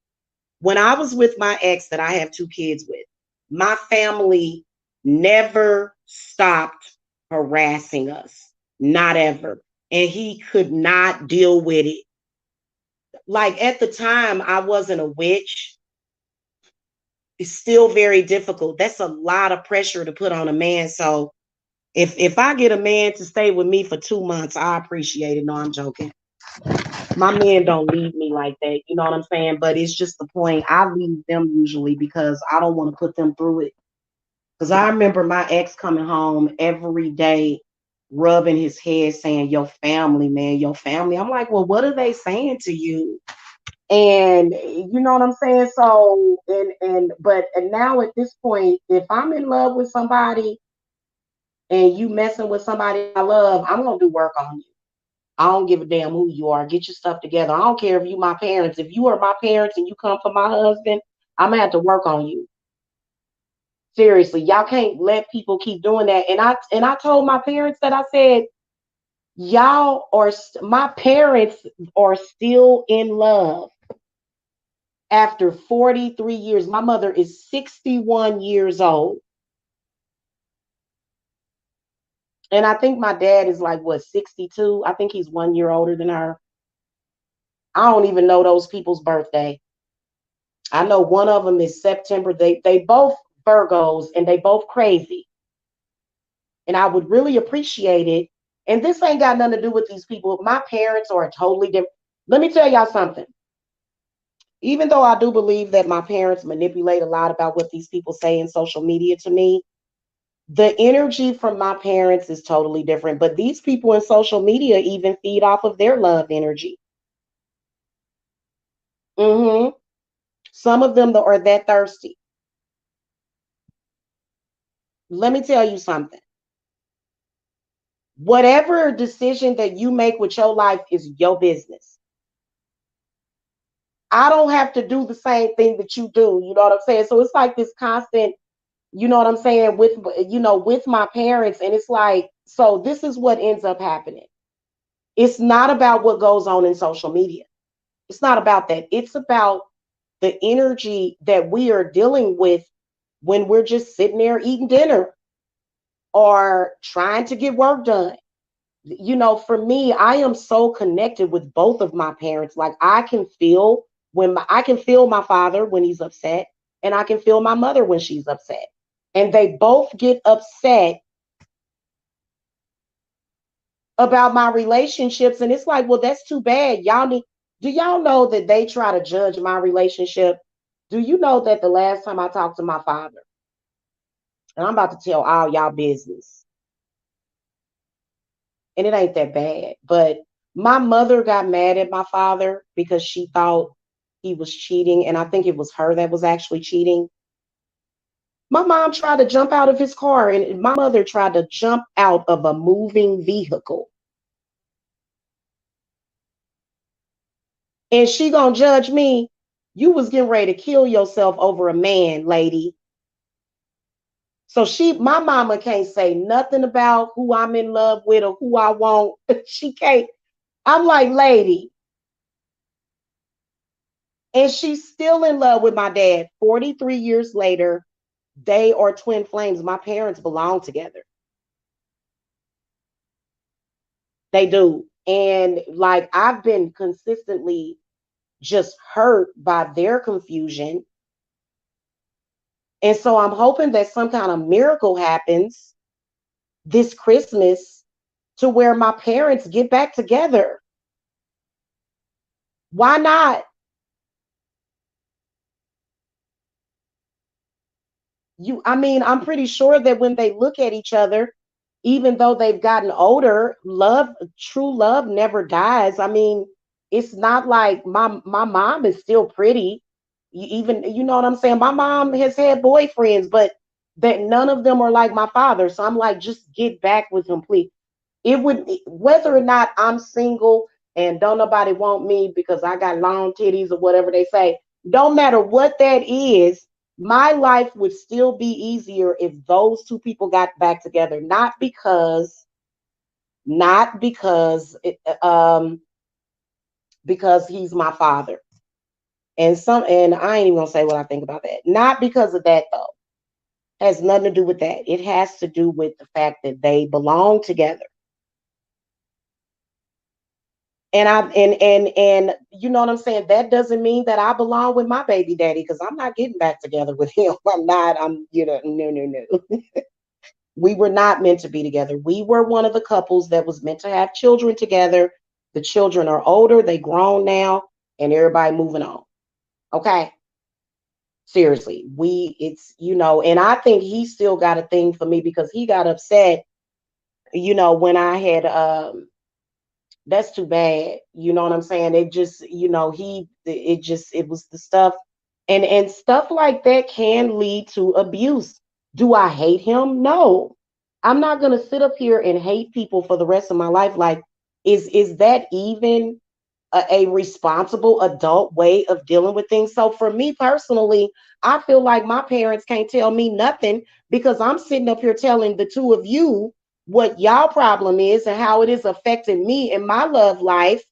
Speaker 1: when I was with my ex that I have 2 kids with, my family never stopped harassing us. Not ever. And he could not deal with it. Like at the time, I wasn't a witch. It's still very difficult. That's a lot of pressure to put on a man. So if I get a man to stay with me for 2 months, I appreciate it. No, I'm joking. My men don't leave me like that. You know what I'm saying? But it's just the point. I leave them usually because I don't want to put them through it. Because I remember my ex coming home every day, rubbing his head, saying, your family, man, your family. I'm like, well, what are they saying to you? And you know what I'm saying? So, and now at this point, if I'm in love with somebody and you messing with somebody I love, I'm gonna do work on you. I don't give a damn who you are. Get your stuff together. I don't care if you my parents. If you are my parents and you come for my husband, I'm gonna have to work on you. Seriously, y'all can't let people keep doing that. And I told my parents that I said, my parents are still in love after 43 years. My mother is 61 years old. And I think my dad is like, what, 62? I think he's 1 year older than her. I don't even know those people's birthday. I know one of them is September. They both Virgos and they both crazy. And I would really appreciate it. And this ain't got nothing to do with these people. My parents are totally different. Let me tell y'all something. Even though I do believe that my parents manipulate a lot about what these people say in social media to me, the energy from my parents is totally different. But these people in social media even feed off of their love energy. Hmm. Some of them are that thirsty. Let me tell you something. Whatever decision that you make with your life is your business. I don't have to do the same thing that you do. You know what I'm saying? So it's like this constant, you know what I'm saying, with my parents. And it's like, so this is what ends up happening. It's not about what goes on in social media. It's not about that. It's about the energy that we are dealing with when we're just sitting there eating dinner or trying to get work done. For me, I am so connected with both of my parents. Like I can feel my father when he's upset, and I can feel my mother when she's upset. And they both get upset about my relationships. And it's like, well, that's too bad. Do y'all know that they try to judge my relationship? Do you know that the last time I talked to my father, and I'm about to tell all y'all business, and it ain't that bad, but my mother got mad at my father because she thought he was cheating, and I think it was her that was actually cheating. My mom tried to jump out of his car, and my mother tried to jump out of a moving vehicle. And she gonna judge me. You was getting ready to kill yourself over a man, lady. So my mama can't say nothing about who I'm in love with or who I want. She can't. I'm like, lady. And she's still in love with my dad. 43 years later, they are twin flames. My parents belong together. They do. And like, I've been consistently just hurt by their confusion. And so I'm hoping that some kind of miracle happens this Christmas to where my parents get back together. Why not? I mean, I'm pretty sure that when they look at each other, even though they've gotten older, true love never dies. I mean, it's not like my mom is still pretty. Even, you know what I'm saying? My mom has had boyfriends, but that none of them are like my father. So I'm like, just get back with him, please. It would, whether or not I'm single and don't nobody want me because I got long titties or whatever they say, don't matter what that is, my life would still be easier if those two people got back together. Not because he's my father. And I ain't even gonna say what I think about that. Not because of that though. Has nothing to do with that. It has to do with the fact that they belong together. And you know what I'm saying? That doesn't mean that I belong with my baby daddy because I'm not getting back together with him. I'm not, no. We were not meant to be together. We were one of the couples that was meant to have children together. The children are older, they grown now, and everybody moving on. Okay. Seriously. And I think he still got a thing for me because he got upset, when I had that's too bad. You know what I'm saying? It just, it was the stuff, and stuff like that can lead to abuse. Do I hate him? No. I'm not going to sit up here and hate people for the rest of my life. Like, Is that even a responsible adult way of dealing with things? So for me personally, I feel like my parents can't tell me nothing because I'm sitting up here telling the two of you what y'all problem is and how it is affecting me in my love life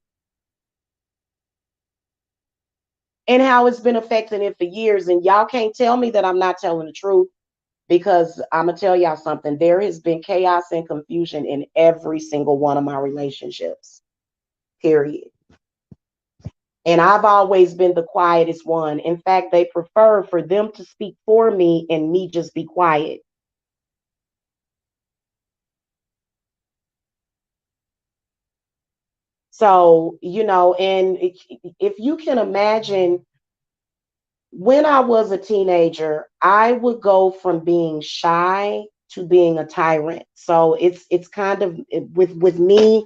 Speaker 1: and how it's been affecting it for years. And y'all can't tell me that I'm not telling the truth because I'm gonna tell y'all something. There has been chaos and confusion in every single one of my relationships. Period. And I've always been the quietest one. In fact, they prefer for them to speak for me and me just be quiet. So, and if you can imagine, when I was a teenager, I would go from being shy to being a tyrant. So it's kind of with me.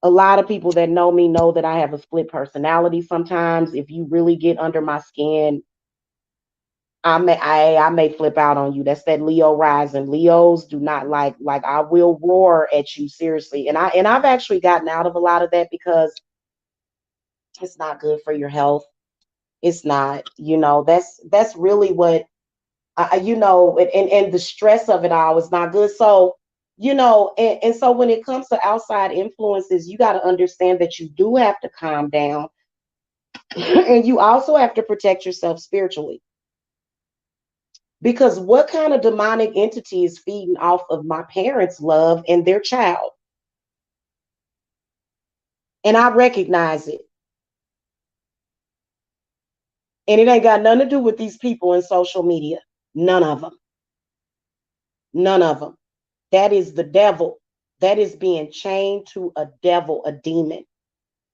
Speaker 1: A lot of people that know me know that I have a split personality sometimes. If you really get under my skin, I may flip out on you. That's that Leo rising. Leos do not like I will roar at you seriously. And I've actually gotten out of a lot of that because it's not good for your health. It's not, that's really what and the stress of it all is not good. So, and so when it comes to outside influences, you got to understand that you do have to calm down and you also have to protect yourself spiritually. Because what kind of demonic entity is feeding off of my parents' love and their child? And I recognize it. And it ain't got nothing to do with these people in social media. None of them. None of them. That is the devil. That is being chained to a devil, a demon.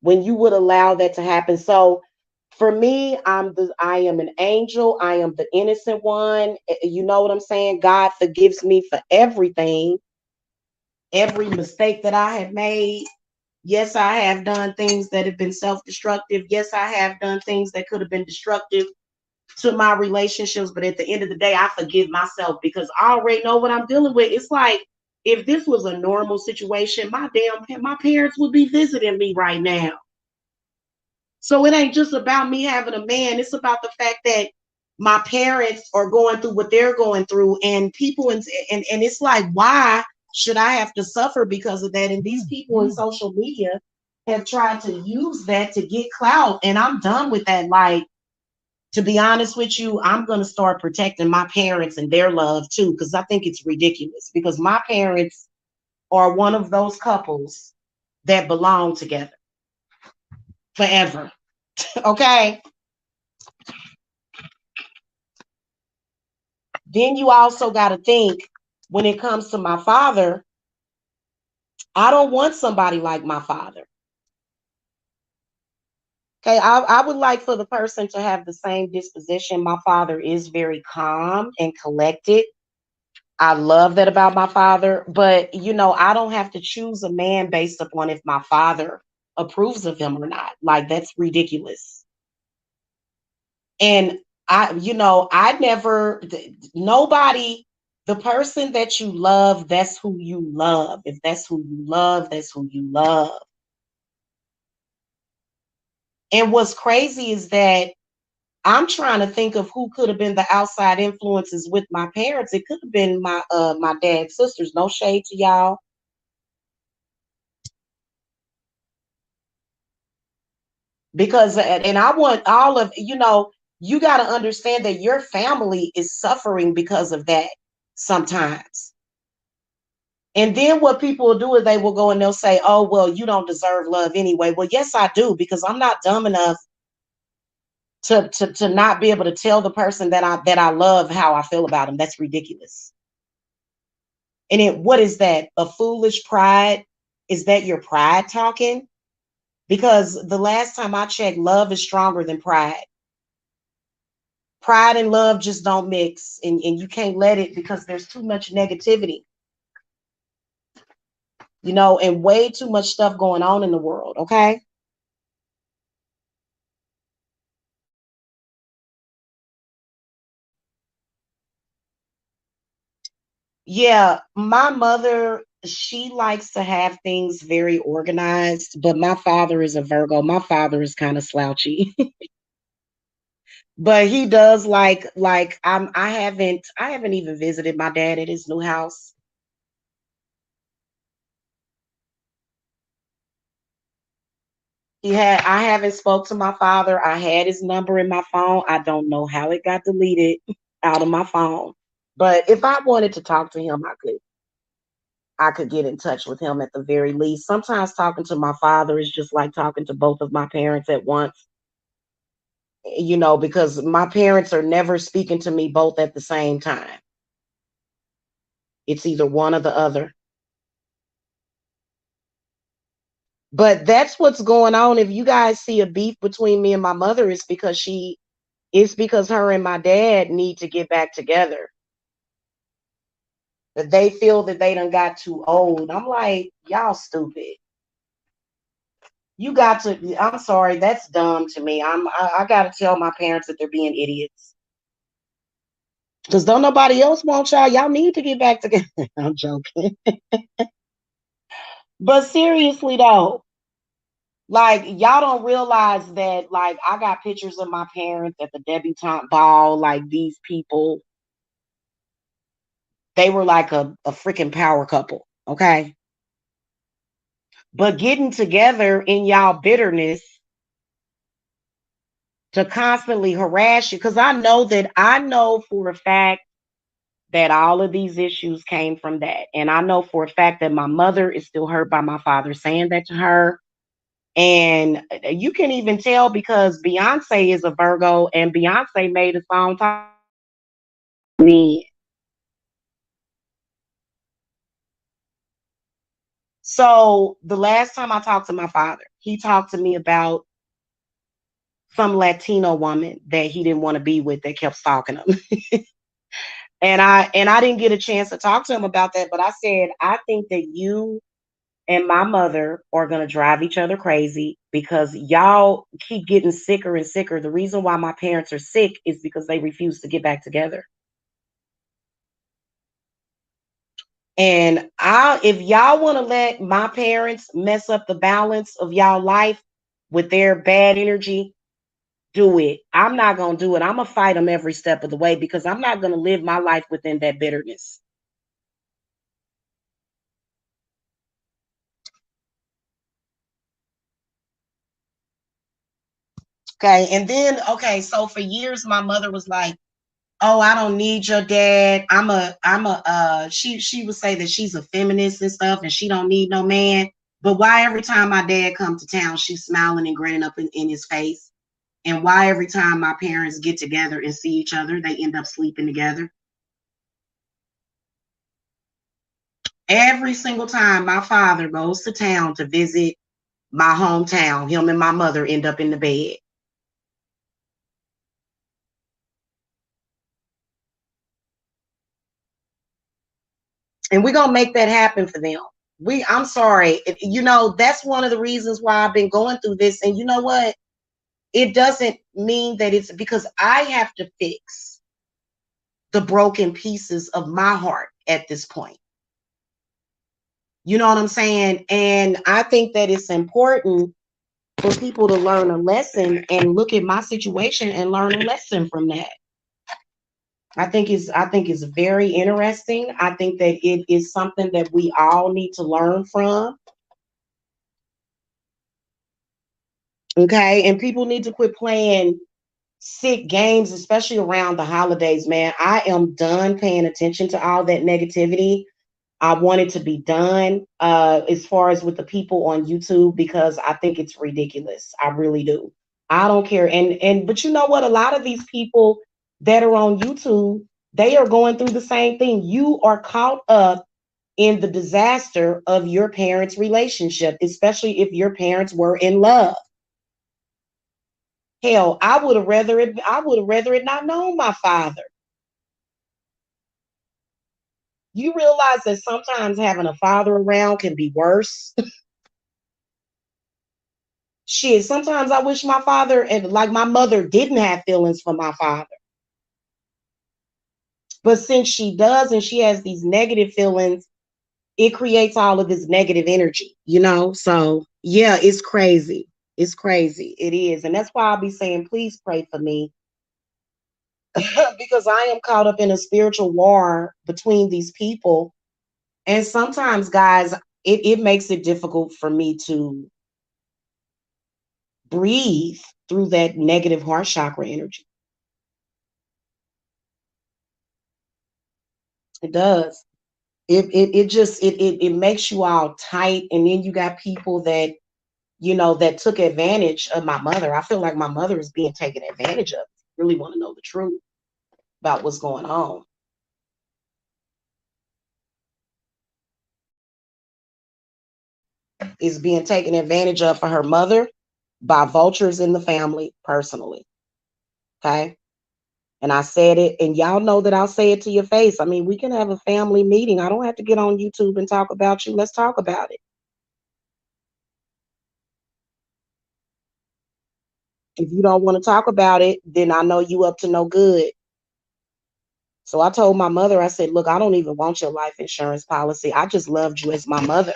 Speaker 1: When you would allow that to happen. So for me, I am an angel. I am the innocent one. You know what I'm saying? God forgives me for everything, every mistake that I have made. Yes, I have done things that have been self destructive. Yes, I have done things that could have been destructive to my relationships. But at the end of the day, I forgive myself because I already know what I'm dealing with. It's like if this was a normal situation, my parents would be visiting me right now. So it ain't just about me having a man. It's about the fact that my parents are going through what they're going through, and people, and it's like, why should I have to suffer because of that? And these people in social media have tried to use that to get clout, and I'm done with that. Like, to be honest with you, I'm gonna start protecting my parents and their love too, because I think it's ridiculous. Because my parents are one of those couples that belong together forever. Okay. Then you also got to think when it comes to my father, I don't want somebody like my father. Okay, I would like for the person to have the same disposition. My father is very calm and collected. I love that about my father, but I don't have to choose a man based upon if my father approves of him or not. Like, that's ridiculous. And I never, nobody, the person that you love, that's who you love. If that's who you love, that's who you love. And what's crazy is that I'm trying to think of who could have been the outside influences with my parents. It could have been my dad's sisters. No shade to y'all. Because and I want all of, you got to understand that your family is suffering because of that sometimes. And then what people will do is they will go and they'll say, "Oh, well, you don't deserve love anyway." Well, yes, I do, because I'm not dumb enough to not be able to tell the person that I love how I feel about them. That's ridiculous. And what is that? A foolish pride? Is that your pride talking? Because the last time I checked, love is stronger than pride. Pride and love just don't mix, and you can't let it because there's too much negativity, and way too much stuff going on in the world. Okay. Yeah, my mother. she likes to have things very organized, but my father is a Virgo. My father is kind of slouchy. But he does like I haven't even visited my dad at his new house. I haven't spoke to my father. I had his number in my phone. I don't know how it got deleted out of my phone. But if I wanted to talk to him, I could get in touch with him at the very least. Sometimes talking to my father is just like talking to both of my parents at once, because my parents are never speaking to me both at the same time. It's either one or the other. But that's what's going on. If you guys see a beef between me and my mother, it's because her and my dad need to get back together. That they feel that they done got too old. I'm like, y'all stupid. You got to. I'm sorry, that's dumb to me. I got to tell my parents that they're being idiots. Because don't nobody else want y'all. Y'all need to get back together. I'm joking. But seriously though, like y'all don't realize that like I got pictures of my parents at the debutante ball. Like these people, they were like a freaking power couple. Okay. But getting together in y'all bitterness to constantly harass you, because I know for a fact that all of these issues came from that. And I know for a fact that my mother is still hurt by my father saying that to her. And you can even tell because Beyonce is a Virgo and Beyonce made a song talking me. So the last time I talked to my father, he talked to me about some Latino woman that he didn't want to be with that kept stalking him. And I didn't get a chance to talk to him about that, but I said, I think that you and my mother are going to drive each other crazy because y'all keep getting sicker and sicker. The reason why my parents are sick is because they refuse to get back together. And if y'all want to let my parents mess up the balance of y'all life with their bad energy, do it. I'm not going to do it. I'm going to fight them every step of the way because I'm not going to live my life within that bitterness. Okay. And then, okay, so for years, my mother was like, oh, I don't need your dad. She would say that she's a feminist and stuff and she don't need no man. But why every time my dad comes to town, she's smiling and grinning up in his face? And why every time my parents get together and see each other, they end up sleeping together? Every single time my father goes to town to visit my hometown, him and my mother end up in the bed. And we're gonna make that happen for them. I'm sorry. That's one of the reasons why I've been going through this. And you know what? It doesn't mean that it's because I have to fix the broken pieces of my heart at this point. You know what I'm saying? And I think that it's important for people to learn a lesson and look at my situation and learn a lesson from that. I think it's very interesting. I think that it is something that we all need to learn from. Okay. And people need to quit playing sick games, especially around the holidays, man. I am done paying attention to all that negativity. I want it to be done as far as with the people on YouTube because I think it's ridiculous. I really do. I don't care. And but you know what? A lot of these people that are on YouTube, they are going through the same thing. You are caught up in the disaster of your parents' relationship, especially if your parents were in love. Hell, I would have rather it not known my father. You realize that sometimes having a father around can be worse. Shit, sometimes I wish my father and like my mother didn't have feelings for my father. But since she does and she has these negative feelings, it creates all of this negative energy, you know? So, yeah, it's crazy. It's crazy. It is. And that's why I'll be saying, please pray for me because I am caught up in a spiritual war between these people. And sometimes, guys, it makes it difficult for me to breathe through that negative heart chakra energy. It does. It just it makes you all tight. And then you got people that, you know, that took advantage of my mother. I feel like my mother is being taken advantage of. Really want to know the truth about what's going on. Is being taken advantage of for her mother by vultures in the family personally. Okay. And I said it, and y'all know that I'll say it to your face. I mean, we can have a family meeting. I don't have to get on YouTube and talk about you. Let's talk about it. If you don't want to talk about it, then I know you up to no good. So I told my mother, I said, look, I don't even want your life insurance policy. I just loved you as my mother.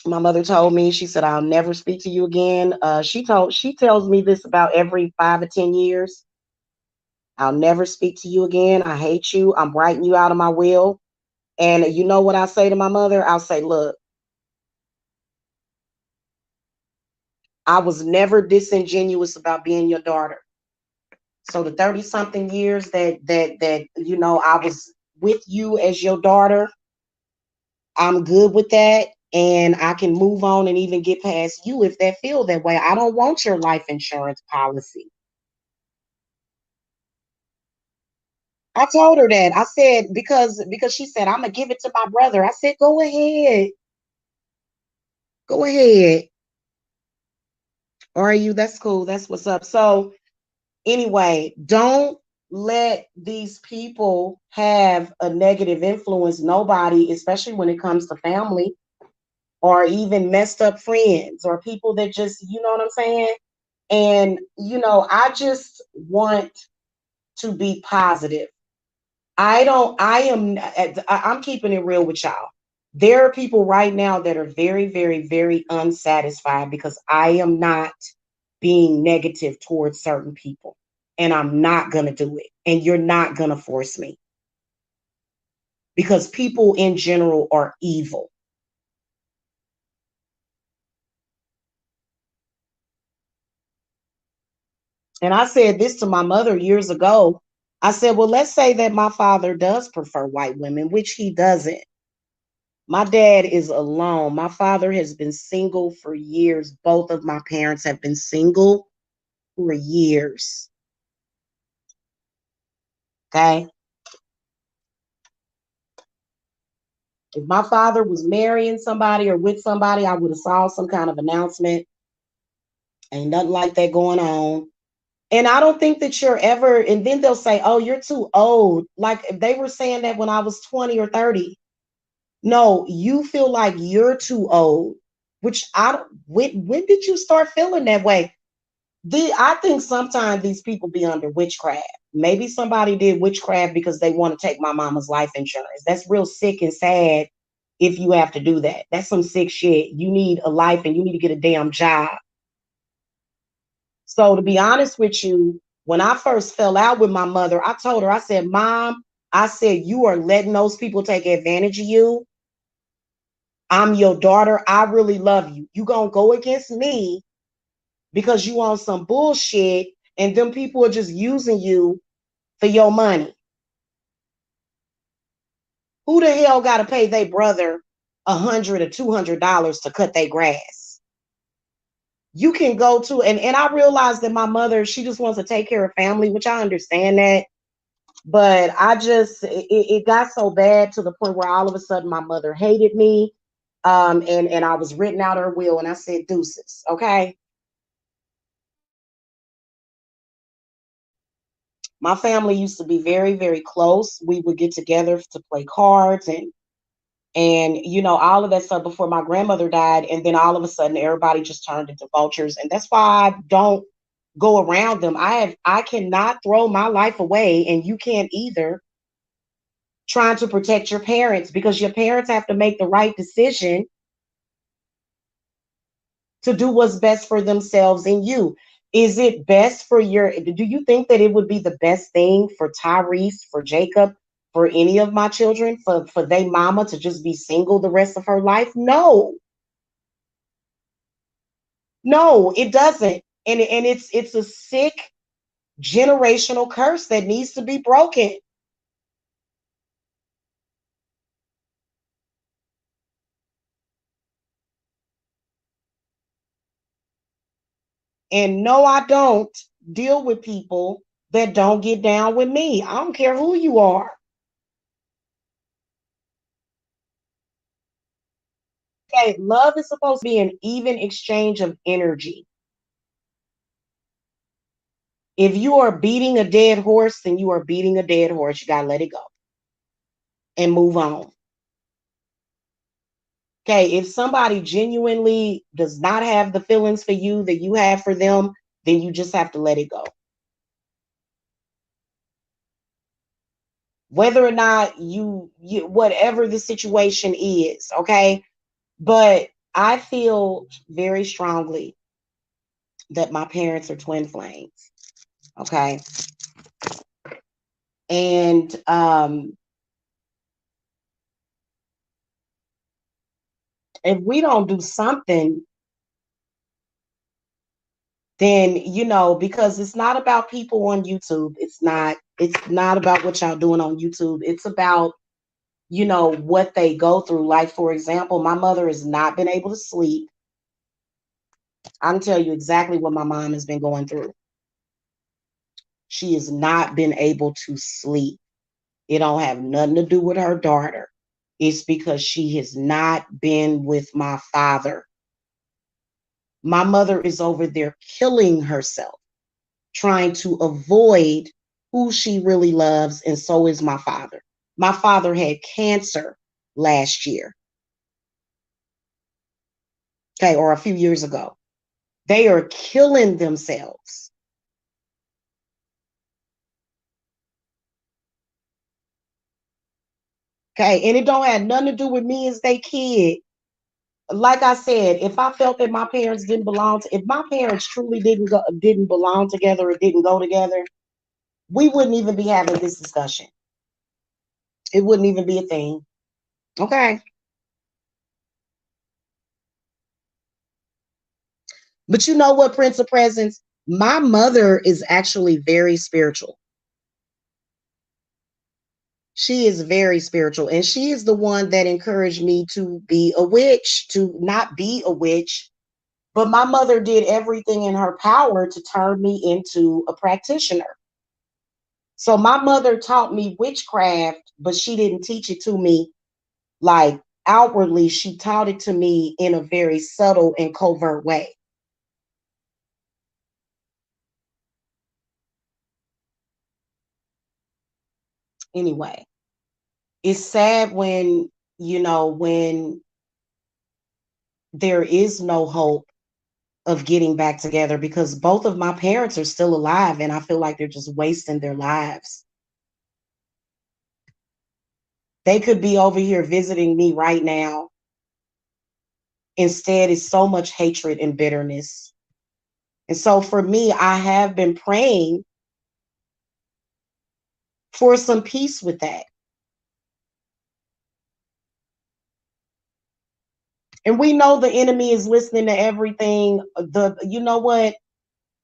Speaker 1: My mother told me, she said, I'll never speak to you again. She tells me this about every 5 or 10 years. I'll never speak to you again. I hate you. I'm writing you out of my will. And you know what I say to my mother? I'll say, look, I was never disingenuous about being your daughter. So the 30 something years that you know I was with you as your daughter, I'm good with that. And I can move on and even get past you if that feel that way. I don't want your life insurance policy. I told her that. I said, because she said, I'm gonna give it to my brother. I said, go ahead. Go ahead. Are you? That's cool. That's what's up. So anyway, don't let these people have a negative influence, nobody, especially when it comes to family or even messed up friends or people that just, you know what I'm saying? And, you know, I just want to be positive. I don't, I am, I'm keeping it real with y'all. There are people right now that are very, very, very unsatisfied because I am not being negative towards certain people. And I'm not going to do it. And you're not going to force me because people in general are evil. And I said this to my mother years ago. I said, well, let's say that my father does prefer white women, which he doesn't. My dad is alone. My father has been single for years. Both of my parents have been single for years. Okay. If my father was marrying somebody or with somebody, I would have saw some kind of announcement. Ain't nothing like that going on. And I don't think that you're ever, and then they'll say, oh, you're too old. Like they were saying that when I was 20 or 30. No, you feel like you're too old, which I don't, when did you start feeling that way? I think sometimes these people be under witchcraft. Maybe somebody did witchcraft because they want to take my mama's life insurance. That's real sick and sad if you have to do that. That's some sick shit. You need a life and you need to get a damn job. So to be honest with you, when I first fell out with my mother, I told her, I said, Mom, I said, you are letting those people take advantage of you. I'm your daughter. I really love you. You gonna go against me because you on some bullshit and them people are just using you for your money. Who the hell got to pay their brother $100 or $200 to cut their grass? You can go to, and I realized that my mother, she just wants to take care of family, which I understand that. But I just, it got so bad to the point where all of a sudden my mother hated me. And I was written out her will and I said, deuces. Okay. My family used to be very, very close. We would get together to play cards and you know all of that stuff before my grandmother died, and then all of a sudden everybody just turned into vultures, and that's why I don't go around them. I cannot throw my life away, and you can't either. trying to protect your parents because your parents have to make the right decision to do what's best for themselves and you. Is it best for do you think that it would be the best thing for Tyrese, for Jacob, for any of my children, for they mama to just be single the rest of her life? No, no, it doesn't. And it's a sick generational curse that needs to be broken. And no, I don't deal with people that don't get down with me. I don't care who you are. Okay, love is supposed to be an even exchange of energy. If you are beating a dead horse, then you are beating a dead horse. You got to let it go and move on. Okay, if somebody genuinely does not have the feelings for you that you have for them, then you just have to let it go. Whether or not you whatever the situation is, okay? But I feel very strongly that my parents are twin flames, okay? And if we don't do something, then because it's not about people on YouTube. It's not about what y'all doing on YouTube. It's about what they go through. Like, for example, my mother has not been able to sleep. I can tell you exactly what my mom has been going through. She has not been able to sleep. It don't have nothing to do with her daughter. It's because she has not been with my father. My mother is over there killing herself, trying to avoid who she really loves, and so is my father. My father had cancer last year, okay, or a few years ago. They are killing themselves. Okay, and it don't have nothing to do with me as they kid. Like I said, if I felt that my parents didn't belong to, if my parents truly didn't belong together or didn't go together, we wouldn't even be having this discussion. It wouldn't even be a thing. Okay. But you know what, Prince of Presence? My mother is actually very spiritual. She is very spiritual. And she is the one that encouraged me to be a witch, to not be a witch. But my mother did everything in her power to turn me into a practitioner. So my mother taught me witchcraft, but she didn't teach it to me like outwardly. She taught it to me in a very subtle and covert way. Anyway, it's sad when, when there is no hope of getting back together because both of my parents are still alive and I feel like they're just wasting their lives. They could be over here visiting me right now. Instead, it's so much hatred and bitterness. And so for me, I have been praying for some peace with that. And we know the enemy is listening to everything. You know what?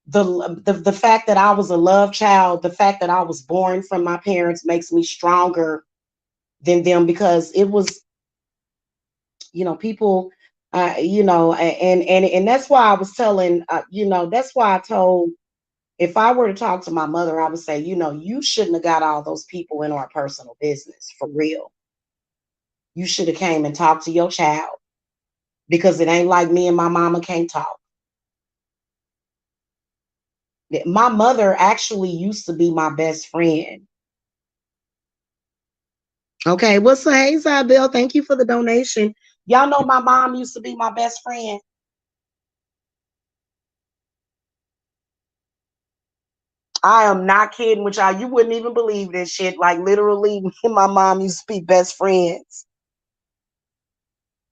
Speaker 1: The fact that I was a love child, the fact that I was born from my parents makes me stronger than them because it was, people, and that's why I was telling, that's why I told, if I were to talk to my mother, I would say, you shouldn't have got all those people in our personal business for real. You should have came and talked to your child because it ain't like me and my mama can't talk. My mother actually used to be my best friend. Okay, what's up? Hey, Isabel, thank you for the donation. Y'all know my mom used to be my best friend. I am not kidding with y'all. You wouldn't even believe this shit. Like literally, me and my mom used to be best friends.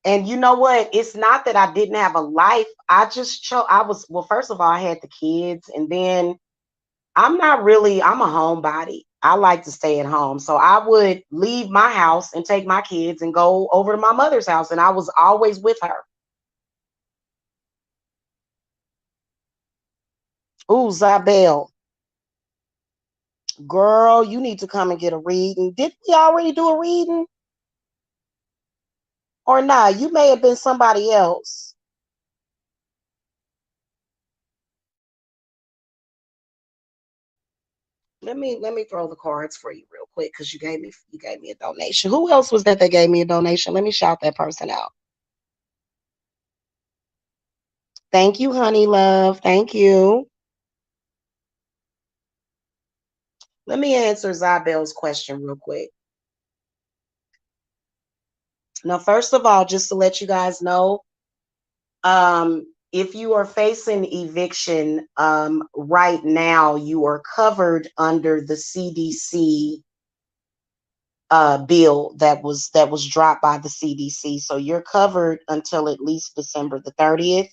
Speaker 1: And you know what? It's not that I didn't have a life. I just chose. I was well. First of all, I had the kids, and then I'm not really. I'm a homebody. I like to stay at home, so I would leave my house and take my kids and go over to my mother's house, and I was always with her. Ooh, Zabelle, girl, you need to come and get a reading. Did we already do a reading or not? You may have been somebody else. Let me throw the cards for you real quick because you gave me a donation. Who else was that gave me a donation? Let me shout that person out. Thank you, honey love. Thank you. Let me answer Zabel's question real quick. Now, first of all, just to let you guys know, if you are facing eviction right now, you are covered under the CDC bill that was dropped by the CDC. So you're covered until at least December the 30th.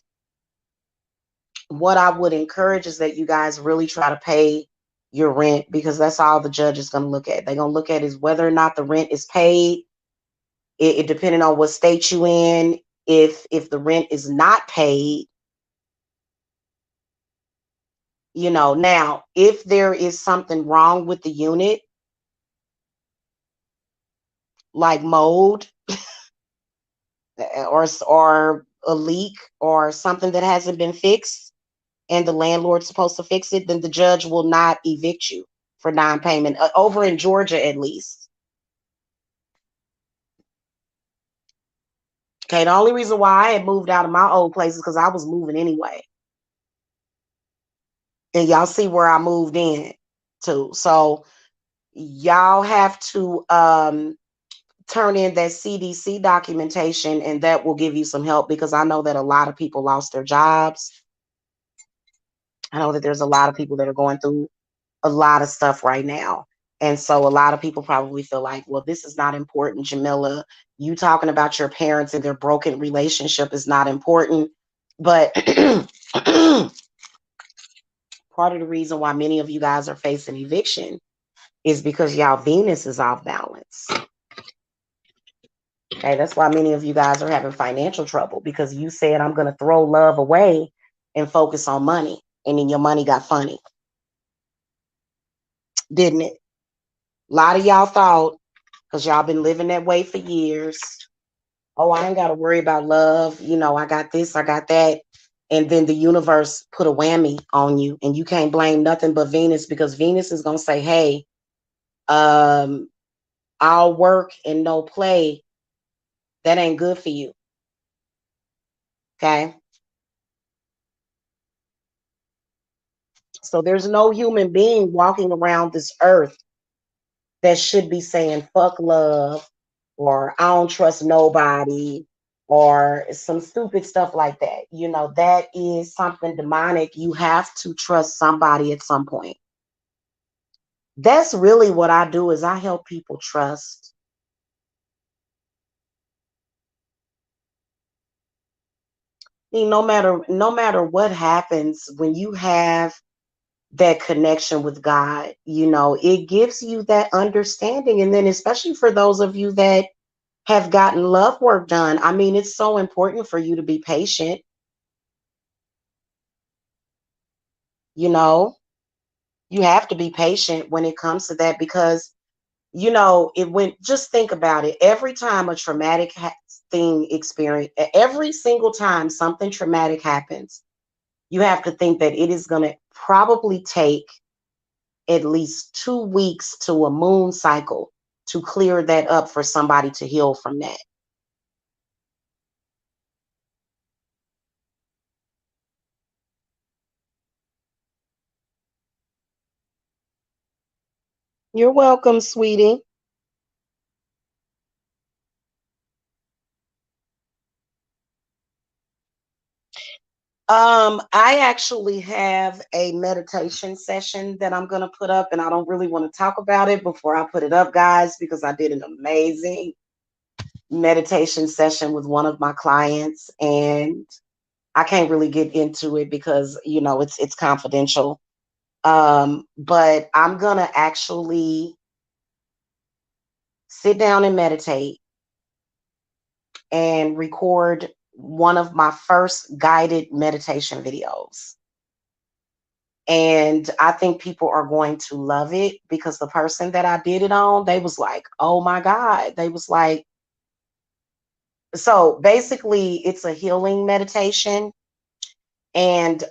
Speaker 1: What I would encourage is that you guys really try to pay your rent because that's all the judge is going to look at. They're going to look at is whether or not the rent is paid. It depending on what state you in. If the rent is not paid, now if there is something wrong with the unit, like mold or a leak or something that hasn't been fixed, and the landlord's supposed to fix it, then the judge will not evict you for non-payment. Over in Georgia, at least. Okay, the only reason why I had moved out of my old place is because I was moving anyway. And y'all see where I moved in to. So y'all have to turn in that CDC documentation, and that will give you some help because I know that a lot of people lost their jobs. I know that there's a lot of people that are going through a lot of stuff right now. And so a lot of people probably feel like, well, this is not important, Jamila. You talking about your parents and their broken relationship is not important. But part of the reason why many of you guys are facing eviction is because y'all Venus is off balance. Okay, that's why many of you guys are having financial trouble because you said, I'm going to throw love away and focus on money. And then your money got funny, didn't it? A lot of y'all thought, because y'all been living that way for years, oh, I ain't got to worry about love. I got this, I got that. And then the universe put a whammy on you, and you can't blame nothing but Venus because Venus is going to say, hey, um, all work and no play, that ain't good for you. Okay. So there's no human being walking around this earth that should be saying fuck love or I don't trust nobody or some stupid stuff like that. That is something demonic. You have to trust somebody at some point. That's really what I do is I help people trust. No matter what happens when you have that connection with God, it gives you that understanding. And then especially for those of you that have gotten love work done. I mean, it's so important for you to be patient. You know, you have to be patient when it comes to that because, it went, just think about it. Every time a traumatic thing experience, every single time something traumatic happens, you have to think that it is going to probably take at least 2 weeks to a moon cycle to clear that up for somebody to heal from that. You're welcome, sweetie. I actually have a meditation session that I'm gonna put up, and I don't really want to talk about it before I put it up, guys, because I did an amazing meditation session with one of my clients, and I can't really get into it because it's confidential. But I'm gonna actually sit down and meditate and record one of my first guided meditation videos. And I think people are going to love it because the person that I did it on, they was like, oh my God. They was like, so basically it's a healing meditation. And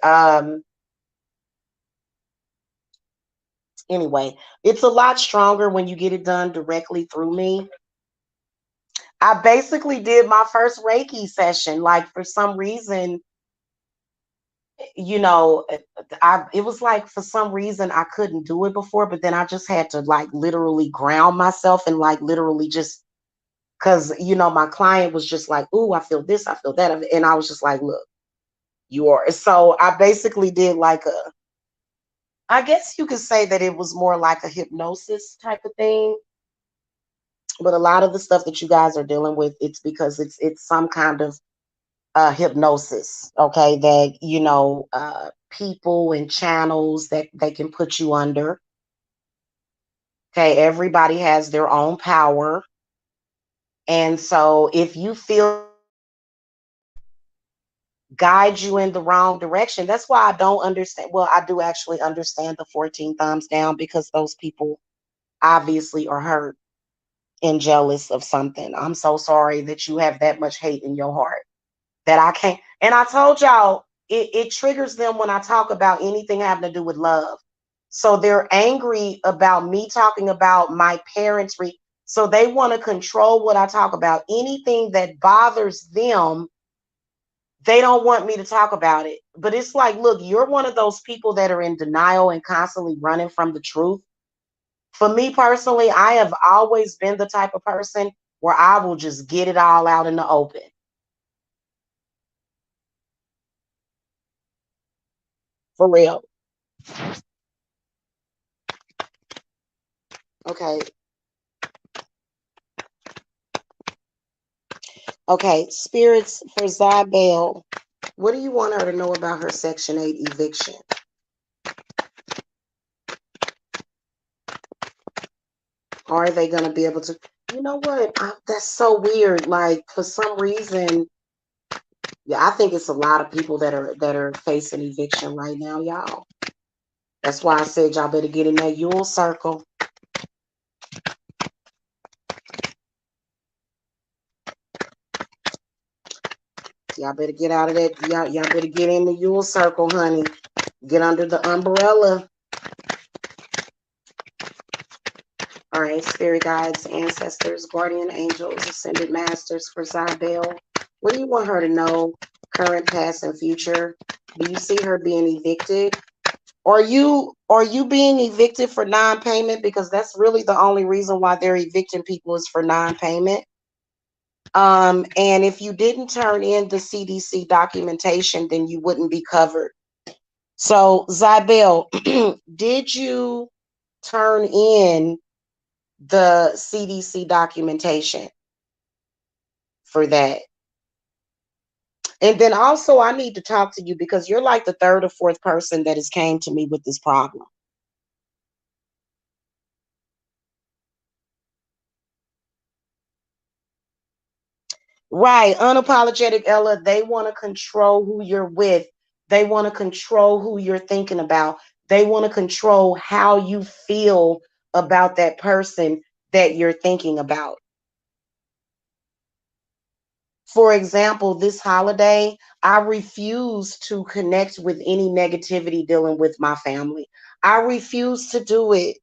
Speaker 1: anyway, it's a lot stronger when you get it done directly through me. I basically did my first Reiki session. Like for some reason, you know, I it was like for some reason I couldn't do it before, but then I just had to like literally ground myself and like literally just because my client was just like, "Ooh, I feel this, I feel that," and I was just like, "Look, you are." So I basically did like I guess you could say that it was more like a hypnosis type of thing. But a lot of the stuff that you guys are dealing with, it's because it's some kind of hypnosis, okay, that people and channels that they can put you under. Okay, everybody has their own power. And so if you feel guide you in the wrong direction, that's why I don't understand. Well, I do actually understand the 14 thumbs down because those people obviously are hurt and jealous of something. I'm so sorry that you have that much hate in your heart that I can't. And I told y'all, it triggers them when I talk about anything having to do with love. So they're angry about me talking about my parents. So they want to control what I talk about. Anything that bothers them, they don't want me to talk about it. But it's like, look, you're one of those people that are in denial and constantly running from the truth. For me personally, I have always been the type of person where I will just get it all out in the open. For real. Okay. Okay. Spirits for Zybel. What do you want her to know about her Section 8 eviction? Are they going to be able to? You know what? That's so weird. Like, for some reason, yeah, I think it's a lot of people that are facing eviction right now, y'all. That's why I said y'all better get in that Yule circle. Y'all better get out of that. Y'all better get in the Yule circle, honey. Get under the umbrella. All right, spirit guides, ancestors, guardian angels, ascended masters for Zybel. What do you want her to know? Current, past, and future. Do you see her being evicted? Are you being evicted for non-payment? Because that's really the only reason why they're evicting people is for non-payment. And if you didn't turn in the CDC documentation, then you wouldn't be covered. So, Zybel, did you turn in the CDC documentation for that? And then also, I need to talk to you because you're like the third or fourth person that has came to me with this problem. Right, unapologetic Ella. They want to control who you're with. They want to control who you're thinking about. They want to control how you feel about that person that you're thinking about. For example, this holiday, I refuse to connect with any negativity dealing with my family. I refuse to do it.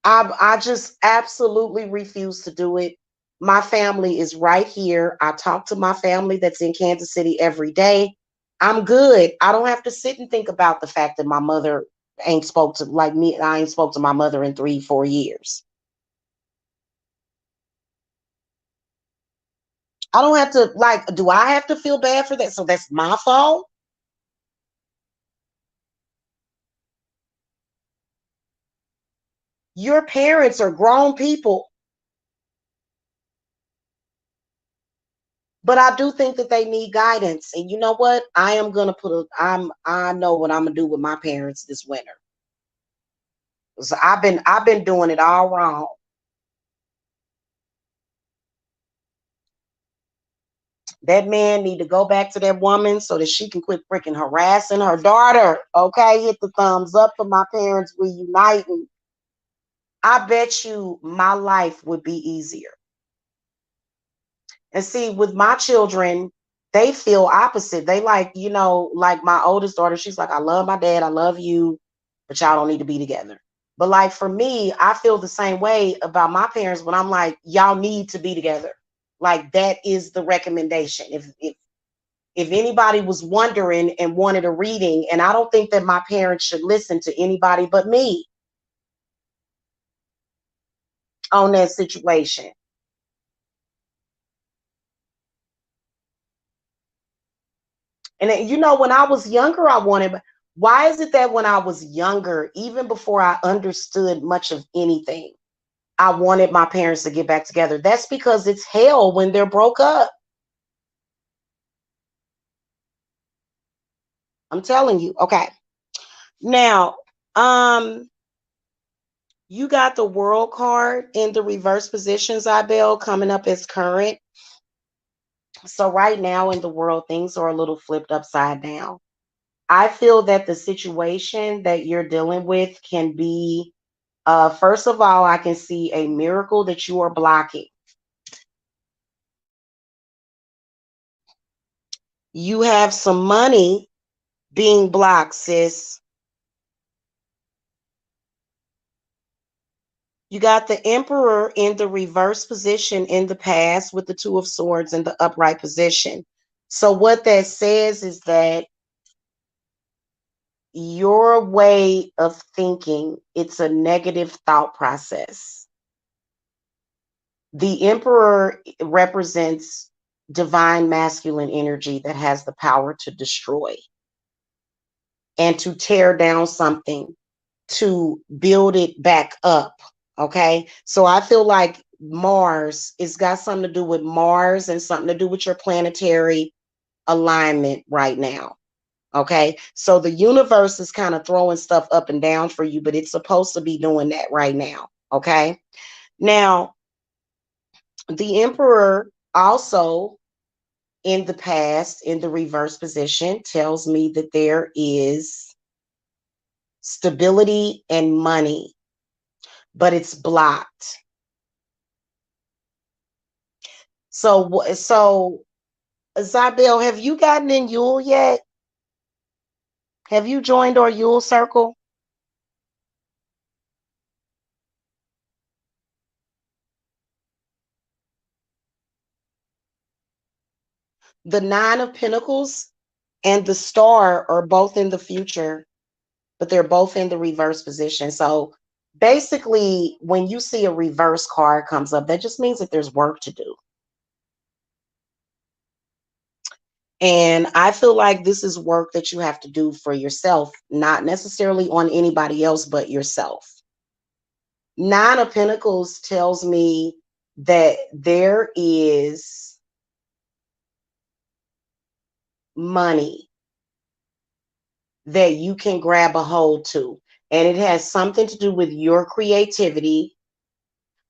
Speaker 1: I just absolutely refuse to do it. My family is right here. I talk to my family that's in Kansas City every day. I'm good. I don't have to sit and think about the fact that my mother ain't spoke to like me. I ain't spoke to my mother in 3, 4 years. I don't have to, like, do I have to feel bad for that? So that's my fault? Your parents are grown people. But I do think that they need guidance. And you know what? I am gonna I know what I'm gonna do with my parents this winter. So I've been doing it all wrong. That man need to go back to that woman so that she can quit freaking harassing her daughter. Okay, hit the thumbs up for my parents reuniting. I bet you my life would be easier. And see, with my children, they feel opposite. They like, like my oldest daughter, she's like, I love my dad, I love you, but y'all don't need to be together. But like for me, I feel the same way about my parents when I'm like, y'all need to be together. Like that is the recommendation. If anybody was wondering and wanted a reading, and I don't think that my parents should listen to anybody but me on that situation. And when I was younger, I wanted. Why is it that when I was younger, even before I understood much of anything, I wanted my parents to get back together? That's because it's hell when they're broke up. I'm telling you. Okay. Now, you got the world card in the reverse positions, Ibel, coming up as current. So right now in the world, things are a little flipped upside down. I feel that the situation that you're dealing with can be, first of all, I can see a miracle that you are blocking. You have some money being blocked, sis. You got the Emperor in the reverse position in the past with the Two of Swords in the upright position. So what that says is that your way of thinking, it's a negative thought process. The Emperor represents divine masculine energy that has the power to destroy and to tear down something, to build it back up. Okay. So I feel like Mars, it's got something to do with Mars and something to do with your planetary alignment right now. Okay. So the universe is kind of throwing stuff up and down for you, but it's supposed to be doing that right now. Okay. Now, the Emperor also in the past, in the reverse position, tells me that there is stability and money, but it's blocked. So Zabel, have you gotten in Yule yet? Have you joined our Yule circle? The Nine of Pentacles and the Star are both in the future, but they're both in the reverse position. So basically, when you see a reverse card comes up, that just means that there's work to do. And I feel like this is work that you have to do for yourself, not necessarily on anybody else but yourself. Nine of Pentacles tells me that there is money that you can grab a hold to. And it has something to do with your creativity,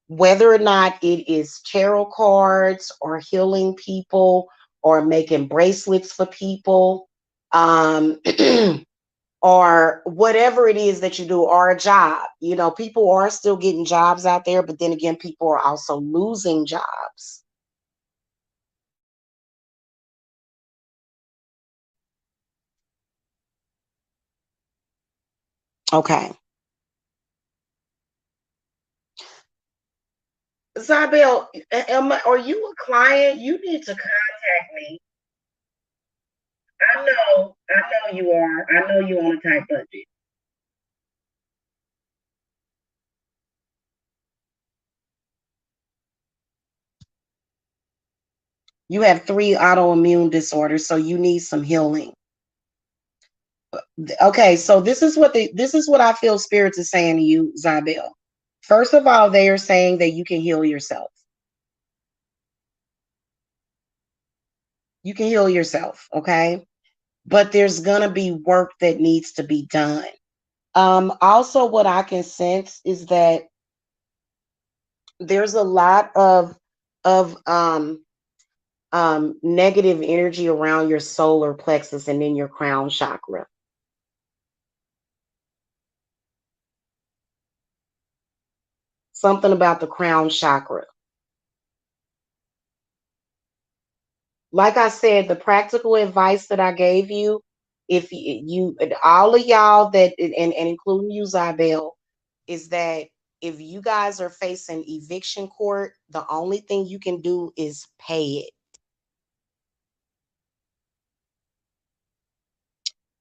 Speaker 1: whether or not it is tarot cards or healing people or making bracelets for people, or whatever it is that you do, or a job. People are still getting jobs out there, but then again, people are also losing jobs. Okay. Zabel, are you a client? You need to contact me. I know you are. I know you on a tight budget. You have 3 autoimmune disorders, so you need some healing. Okay, so this is what I feel spirits is saying to you, Zabel. First of all, they are saying that you can heal yourself. You can heal yourself, okay? But there's gonna be work that needs to be done. Also, what I can sense is that there's a lot of negative energy around your solar plexus and in your crown chakra. Something about the crown chakra. Like I said, the practical advice that I gave you, if you all of y'all that and including you, Zabel, is that if you guys are facing eviction court, the only thing you can do is pay it.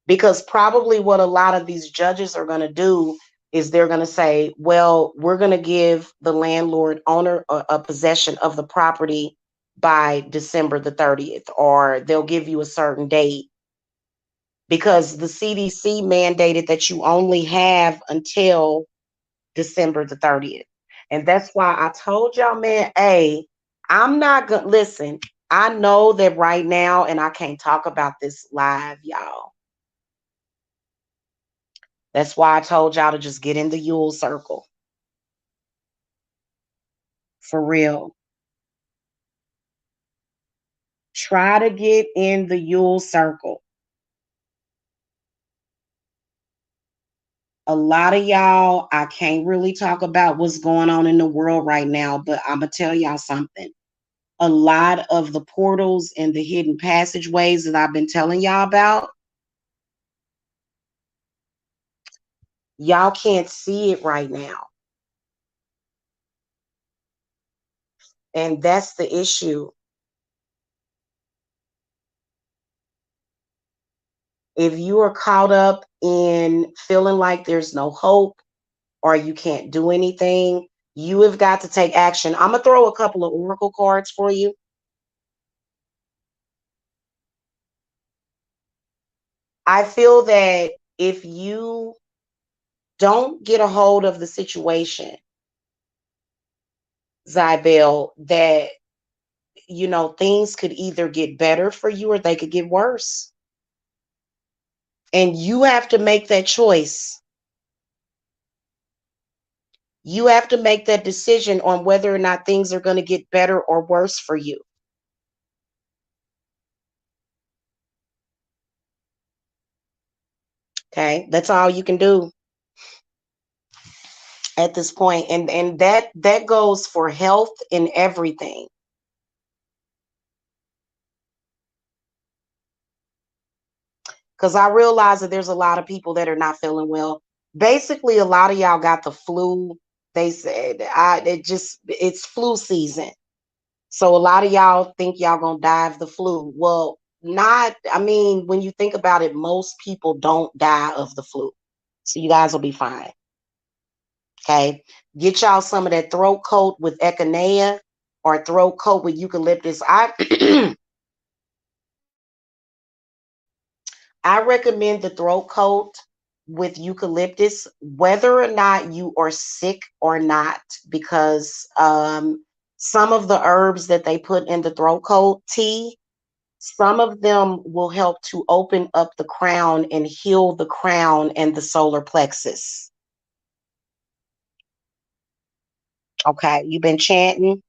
Speaker 1: Because probably what a lot of these judges are going to do is they're going to say, well, we're going to give the landlord owner a possession of the property by December the 30th, or they'll give you a certain date because the CDC mandated that you only have until December the 30th. And that's why I told y'all, man, hey, I'm not going to listen. I know that right now, and I can't talk about this live, y'all. That's why I told y'all to just get in the Yule circle. For real. Try to get in the Yule circle. A lot of y'all, I can't really talk about what's going on in the world right now, but I'm going to tell y'all something. A lot of the portals and the hidden passageways that I've been telling y'all about, y'all can't see it right now. And that's the issue. If you are caught up in feeling like there's no hope or you can't do anything, you have got to take action. I'm going to throw a couple of oracle cards for you. I feel that if you don't get a hold of the situation, Zybel, that things could either get better for you or they could get worse. And you have to make that choice. You have to make that decision on whether or not things are going to get better or worse for you. Okay, that's all you can do at this point, and that goes for health and everything. Because I realize that there's a lot of people that are not feeling well. Basically, a lot of y'all got the flu. They said it's flu season. So a lot of y'all think y'all gonna die of the flu. Well, not, I mean, when you think about it, most people don't die of the flu. So you guys will be fine. Okay. Get y'all some of that throat coat with echinacea or throat coat with eucalyptus. I recommend the throat coat with eucalyptus, whether or not you are sick or not, because some of the herbs that they put in the throat coat tea, some of them will help to open up the crown and heal the crown and the solar plexus. Okay, you've been chanting.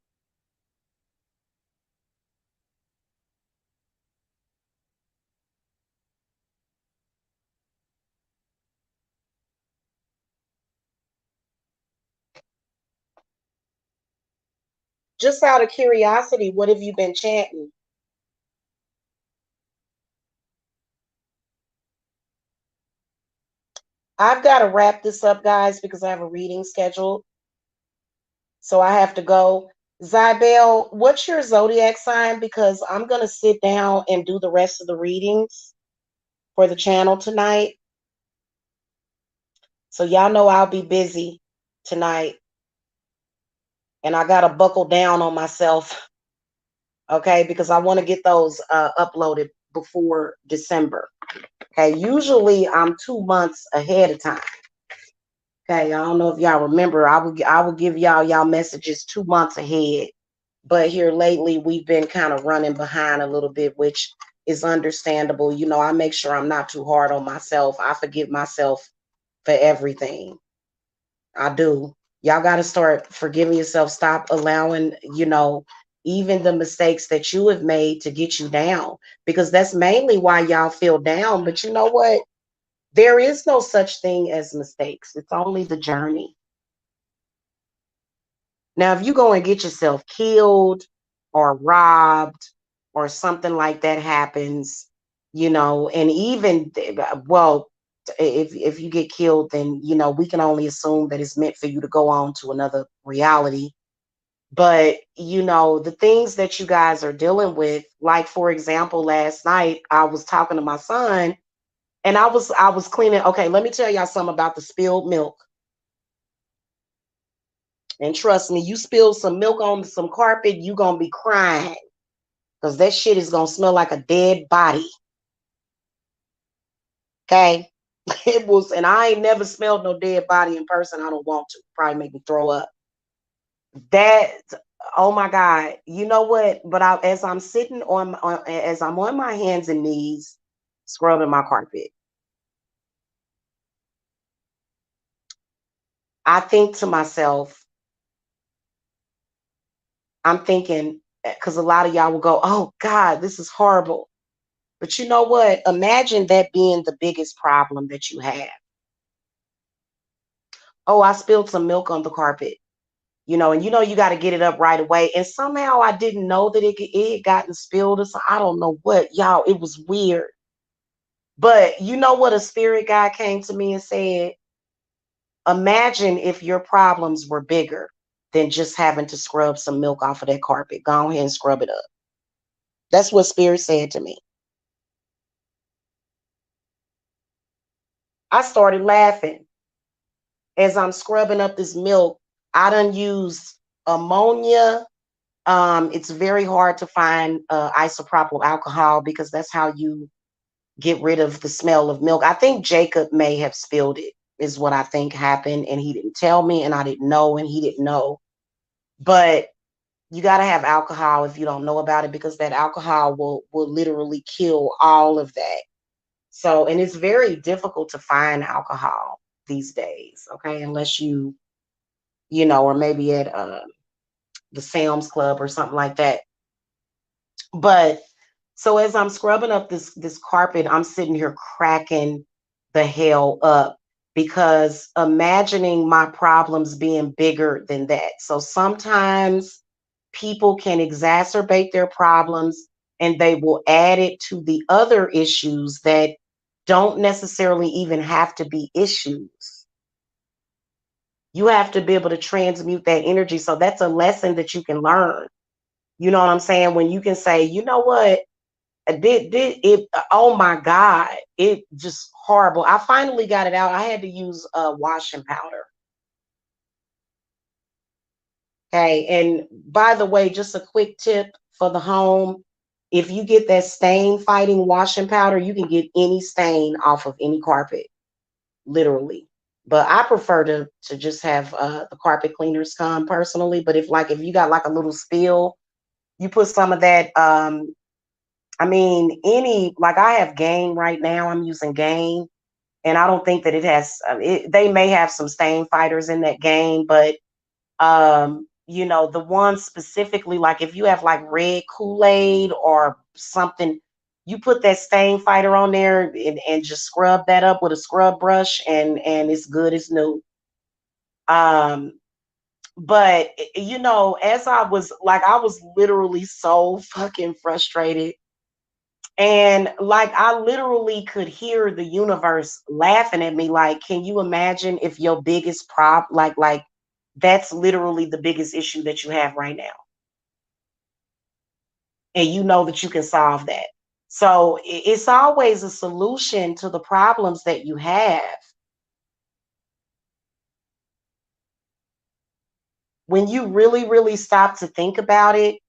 Speaker 1: Just out of curiosity, what have you been chanting? I've got to wrap this up, guys, because I have a reading scheduled. So I have to go. Zybel, what's your zodiac sign? Because I'm going to sit down and do the rest of the readings for the channel tonight. So y'all know I'll be busy tonight. And I got to buckle down on myself. Okay, because I want to get those uploaded before December. Okay, usually I'm 2 months ahead of time. Okay, I don't know if y'all remember. I would give y'all messages 2 months ahead, but here lately we've been kind of running behind a little bit, which is understandable. I make sure I'm not too hard on myself. I forgive myself for everything. I do. Y'all got to start forgiving yourself. Stop allowing, even the mistakes that you have made to get you down, because that's mainly why y'all feel down. But you know what? There is no such thing as mistakes. It's only the journey. Now, if you go and get yourself killed or robbed or something like that happens, and even well, if you get killed, then we can only assume that it's meant for you to go on to another reality. But the things that you guys are dealing with, like for example, last night I was talking to my son and I was cleaning. Okay, let me tell y'all something about the spilled milk. And trust me, you spill some milk on some carpet, you gonna be crying because that shit is gonna smell like a dead body. Okay. It was, and I ain't never smelled no dead body in person. I don't want to. Probably make me throw up. That, oh my God. You know what? But as I'm sitting as I'm on my hands and knees scrubbing my carpet, I think to myself, I'm thinking, because a lot of y'all will go, oh God, this is horrible. But you know what? Imagine that being the biggest problem that you have. Oh, I spilled some milk on the carpet, and you got to get it up right away. And somehow I didn't know that it had gotten spilled. Or so I don't know what, y'all. It was weird. But you know what? A spirit guy came to me and said, imagine if your problems were bigger than just having to scrub some milk off of that carpet. Go ahead and scrub it up. That's what spirit said to me. I started laughing as I'm scrubbing up this milk. I done used ammonia. It's very hard to find isopropyl alcohol because that's how you get rid of the smell of milk. I think Jacob may have spilled it, is what I think happened, and he didn't tell me, and I didn't know, and he didn't know. But you got to have alcohol if you don't know about it, because that alcohol will literally kill all of that. So, and it's very difficult to find alcohol these days, okay, unless or maybe at the Sam's Club or something like that. But so as I'm scrubbing up this carpet, I'm sitting here cracking the hell up because imagining my problems being bigger than that. So sometimes people can exacerbate their problems and they will add it to the other issues that don't necessarily even have to be issues. You have to be able to transmute that energy. So that's a lesson that you can learn. You know what I'm saying? When you can say, you know what, did it, oh my God, it just horrible. I finally got it out. I had to use washing powder. Okay. And by the way, just a quick tip for the home. If you get that stain fighting washing powder, you can get any stain off of any carpet, literally. But I prefer to just have the carpet cleaners come personally. But if you got like a little spill, you put some of that I mean, like I have Gain right now. I'm using Gain, and I don't think that it has. They may have some stain fighters in that Gain, but the ones specifically, like if you have like red Kool-Aid or something, you put that stain fighter on there and just scrub that up with a scrub brush, and it's good as new. Um, but as I was literally so fucking frustrated. And like I literally could hear the universe laughing at me. Like, can you imagine if your biggest like that's literally the biggest issue that you have right now, and you know that you can solve that. So it's always a solution to the problems that you have. When you really, really stop to think about it,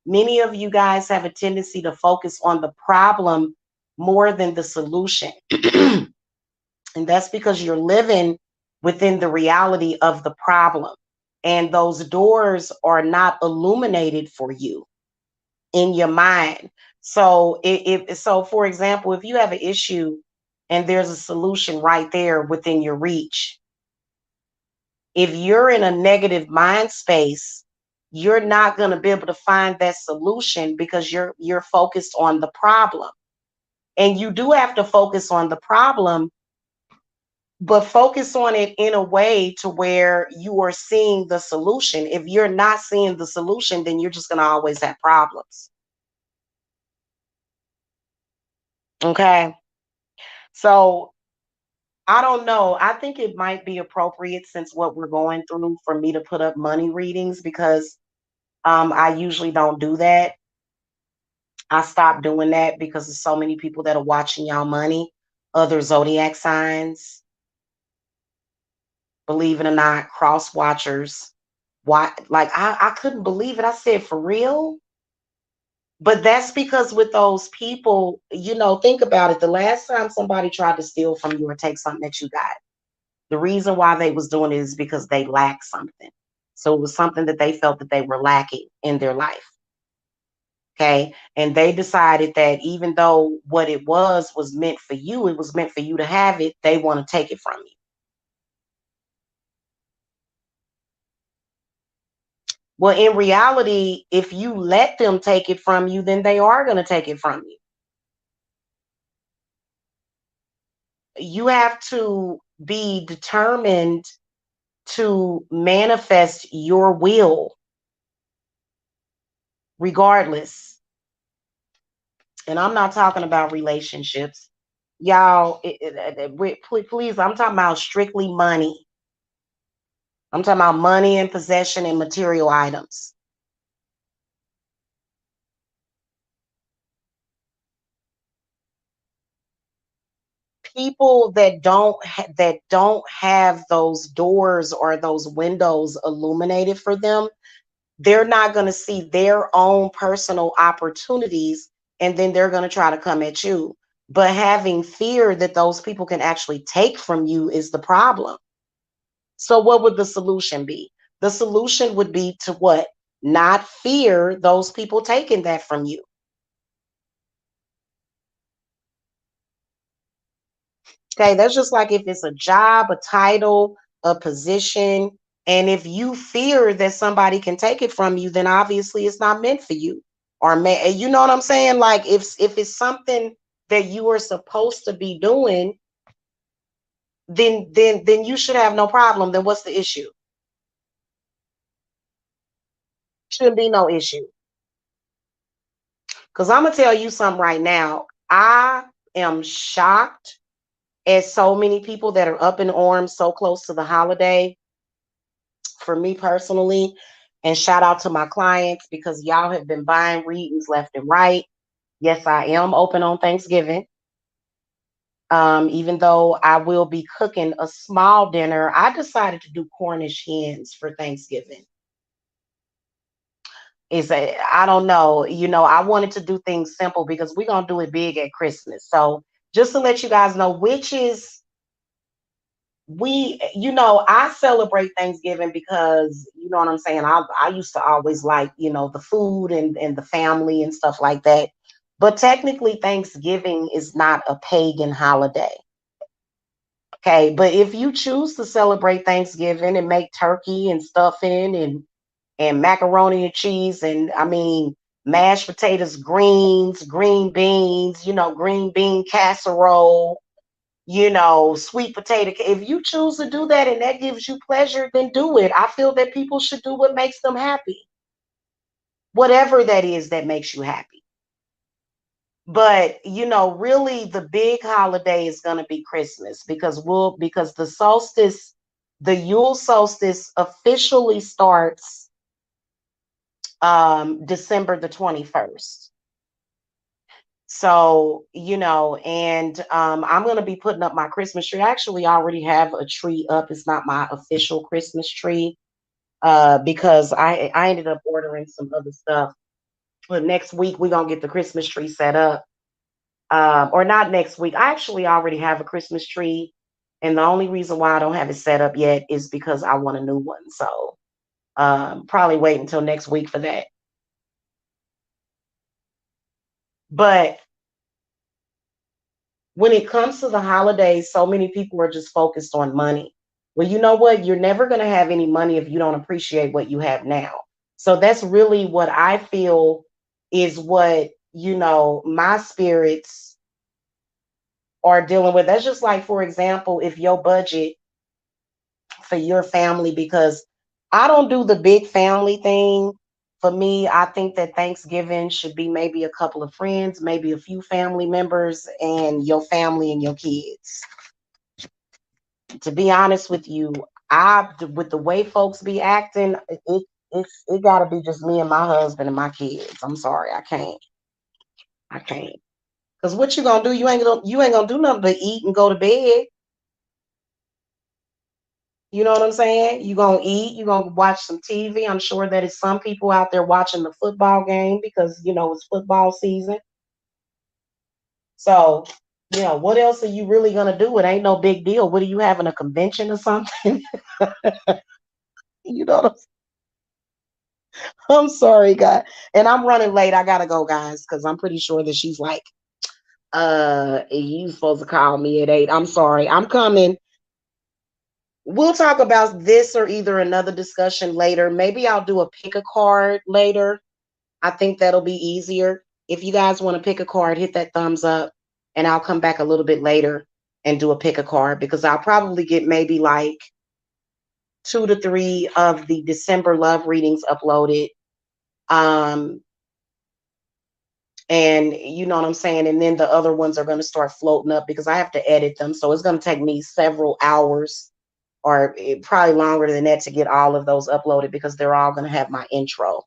Speaker 1: Many of you guys have a tendency to focus on the problem more than the solution. And that's because you're living within the reality of the problem. And those doors are not illuminated for you in your mind. So so for example, if you have an issue and there's a solution right there within your reach, if you're in a negative mind space, you're not going to be able to find that solution because you're focused on the problem. And you do have to focus on the problem, but focus on it in a way to where you are seeing the solution. If you're not seeing the solution, then you're just going to always have problems. Okay? So I don't know. I think it might be appropriate, since what we're going through, for me to put up money readings, because I usually don't do that. I stopped doing that because there's so many people that are watching y'all money, other zodiac signs, believe it or not, cross watchers. Why? Like I couldn't believe it. I said, for real? But that's because with those people, think about it. The last time somebody tried to steal from you or take something that you got, the reason why they was doing it is because they lacked something. So it was something that they felt that they were lacking in their life. Okay. And they decided that even though what it was meant for you, it was meant for you to have it, they want to take it from you. Well, in reality, if you let them take it from you, then they are going to take it from you. You have to be determined to manifest your will regardless. And I'm not talking about relationships. Y'all, please, I'm talking about strictly money. I'm talking about money and possession and material items. People that don't have those doors or those windows illuminated for them, they're not going to see their own personal opportunities, and then they're going to try to come at you. But having fear that those people can actually take from you is the problem. So what would the solution be? The solution would be to what? Not fear those people taking that from you. Okay, that's just like if it's a job, a title, a position, and if you fear that somebody can take it from you, then obviously it's not meant for you. Or you know what I'm saying? Like if it's something that you are supposed to be doing, then you should have no problem. Then what's the issue? Shouldn't be no issue. Because I'm gonna tell you something right now. I am shocked at so many people that are up in arms so close to the holiday. For me personally, and shout out to my clients because y'all have been buying readings left and right. Yes, I am open on Thanksgiving. Even though I will be cooking a small dinner, I decided to do Cornish hens for Thanksgiving. I don't know, I wanted to do things simple because we're gonna do it big at Christmas. So just to let you guys know, which is I celebrate Thanksgiving because you know what I'm saying. I used to always like the food and the family and stuff like that. But technically, Thanksgiving is not a pagan holiday. Okay, but if you choose to celebrate Thanksgiving and make turkey and stuffing and macaroni and cheese, and I mean mashed potatoes, greens, green beans, green bean casserole, sweet potato. If you choose to do that and that gives you pleasure, then do it. I feel that people should do what makes them happy, whatever that is that makes you happy. But really the big holiday is going to be Christmas because the solstice, the Yule solstice officially starts December the 21st. So, and I'm going to be putting up my Christmas tree. I actually already have a tree up. It's not my official Christmas tree because I ended up ordering some other stuff. But next week we're gonna get the Christmas tree set up. Or not next week. I actually already have a Christmas tree, and the only reason why I don't have it set up yet is because I want a new one. So probably wait until next week for that. But when it comes to the holidays, so many people are just focused on money. Well, you know what? You're never going to have any money if you don't appreciate what you have now. So that's really what I feel is what, my spirits are dealing with. That's just like, for example, if your budget for your family, because I don't do the big family thing. For me, I think that Thanksgiving should be maybe a couple of friends, maybe a few family members, and your family and your kids. To be honest with you, with the way folks be acting, it gotta be just me and my husband and my kids. I'm sorry, I can't. Cause what you gonna do? You ain't gonna do nothing but eat and go to bed. You know what I'm saying? You gonna eat, you gonna watch some TV. I'm sure that it's some people out there watching the football game because it's football season. So, what else are you really gonna do? It ain't no big deal. What are you having, a convention or something? you know what I'm sorry, guys. And I'm running late. I gotta go, guys, because I'm pretty sure that she's like, you supposed to call me at 8. I'm sorry. I'm coming. We'll talk about this or either another discussion later. Maybe I'll do a pick a card later. I think that'll be easier. If you guys want to pick a card, hit that thumbs up, and I'll come back a little bit later and do a pick a card because I'll probably get maybe like 2 to 3 of the December love readings uploaded. Um, and you know what I'm saying? And then the other ones are going to start floating up because I have to edit them. So it's going to take me several hours or probably longer than that to get all of those uploaded because they're all going to have my intro.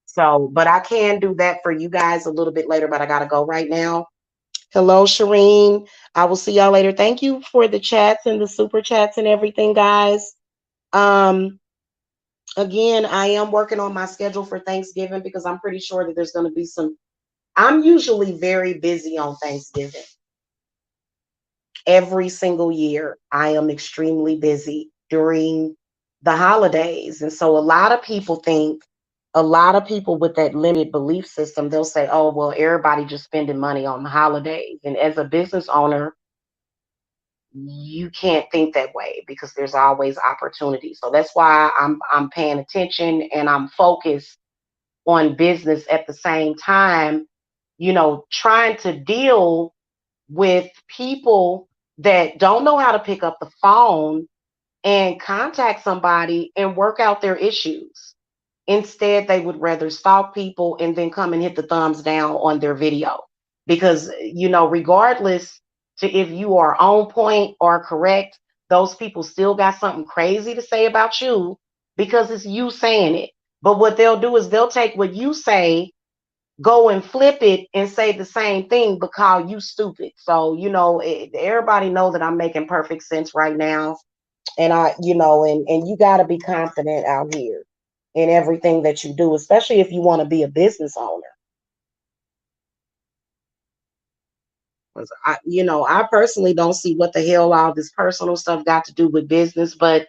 Speaker 1: So, but I can do that for you guys a little bit later, but I got to go right now. Hello, Shireen. I will see y'all later. Thank you for the chats and the super chats and everything, guys. Um, Again, I am working on my schedule for Thanksgiving because I'm pretty sure that there's going to be some. I'm usually very busy on Thanksgiving. Every single year, I am extremely busy during the holidays. And so a lot of people with that limited belief system, they'll say, oh, well, everybody just spending money on the holidays. And as a business owner, you can't think that way because there's always opportunity. So that's why I'm paying attention and I'm focused on business at the same time, trying to deal with people that don't know how to pick up the phone and contact somebody and work out their issues. Instead, they would rather stalk people and then come and hit the thumbs down on their video. Because, regardless to if you are on point or correct, those people still got something crazy to say about you because it's you saying it. But what they'll do is they'll take what you say, go and flip it and say the same thing but call you stupid. So everybody know that I'm making perfect sense right now. And and you got to be confident out here in everything that you do, especially if you want to be a business owner. 'Cause I personally don't see what the hell all this personal stuff got to do with business, but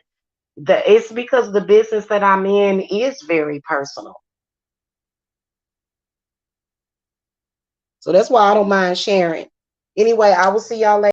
Speaker 1: it's because the business that I'm in is very personal. So that's why I don't mind sharing. Anyway, I will see y'all later.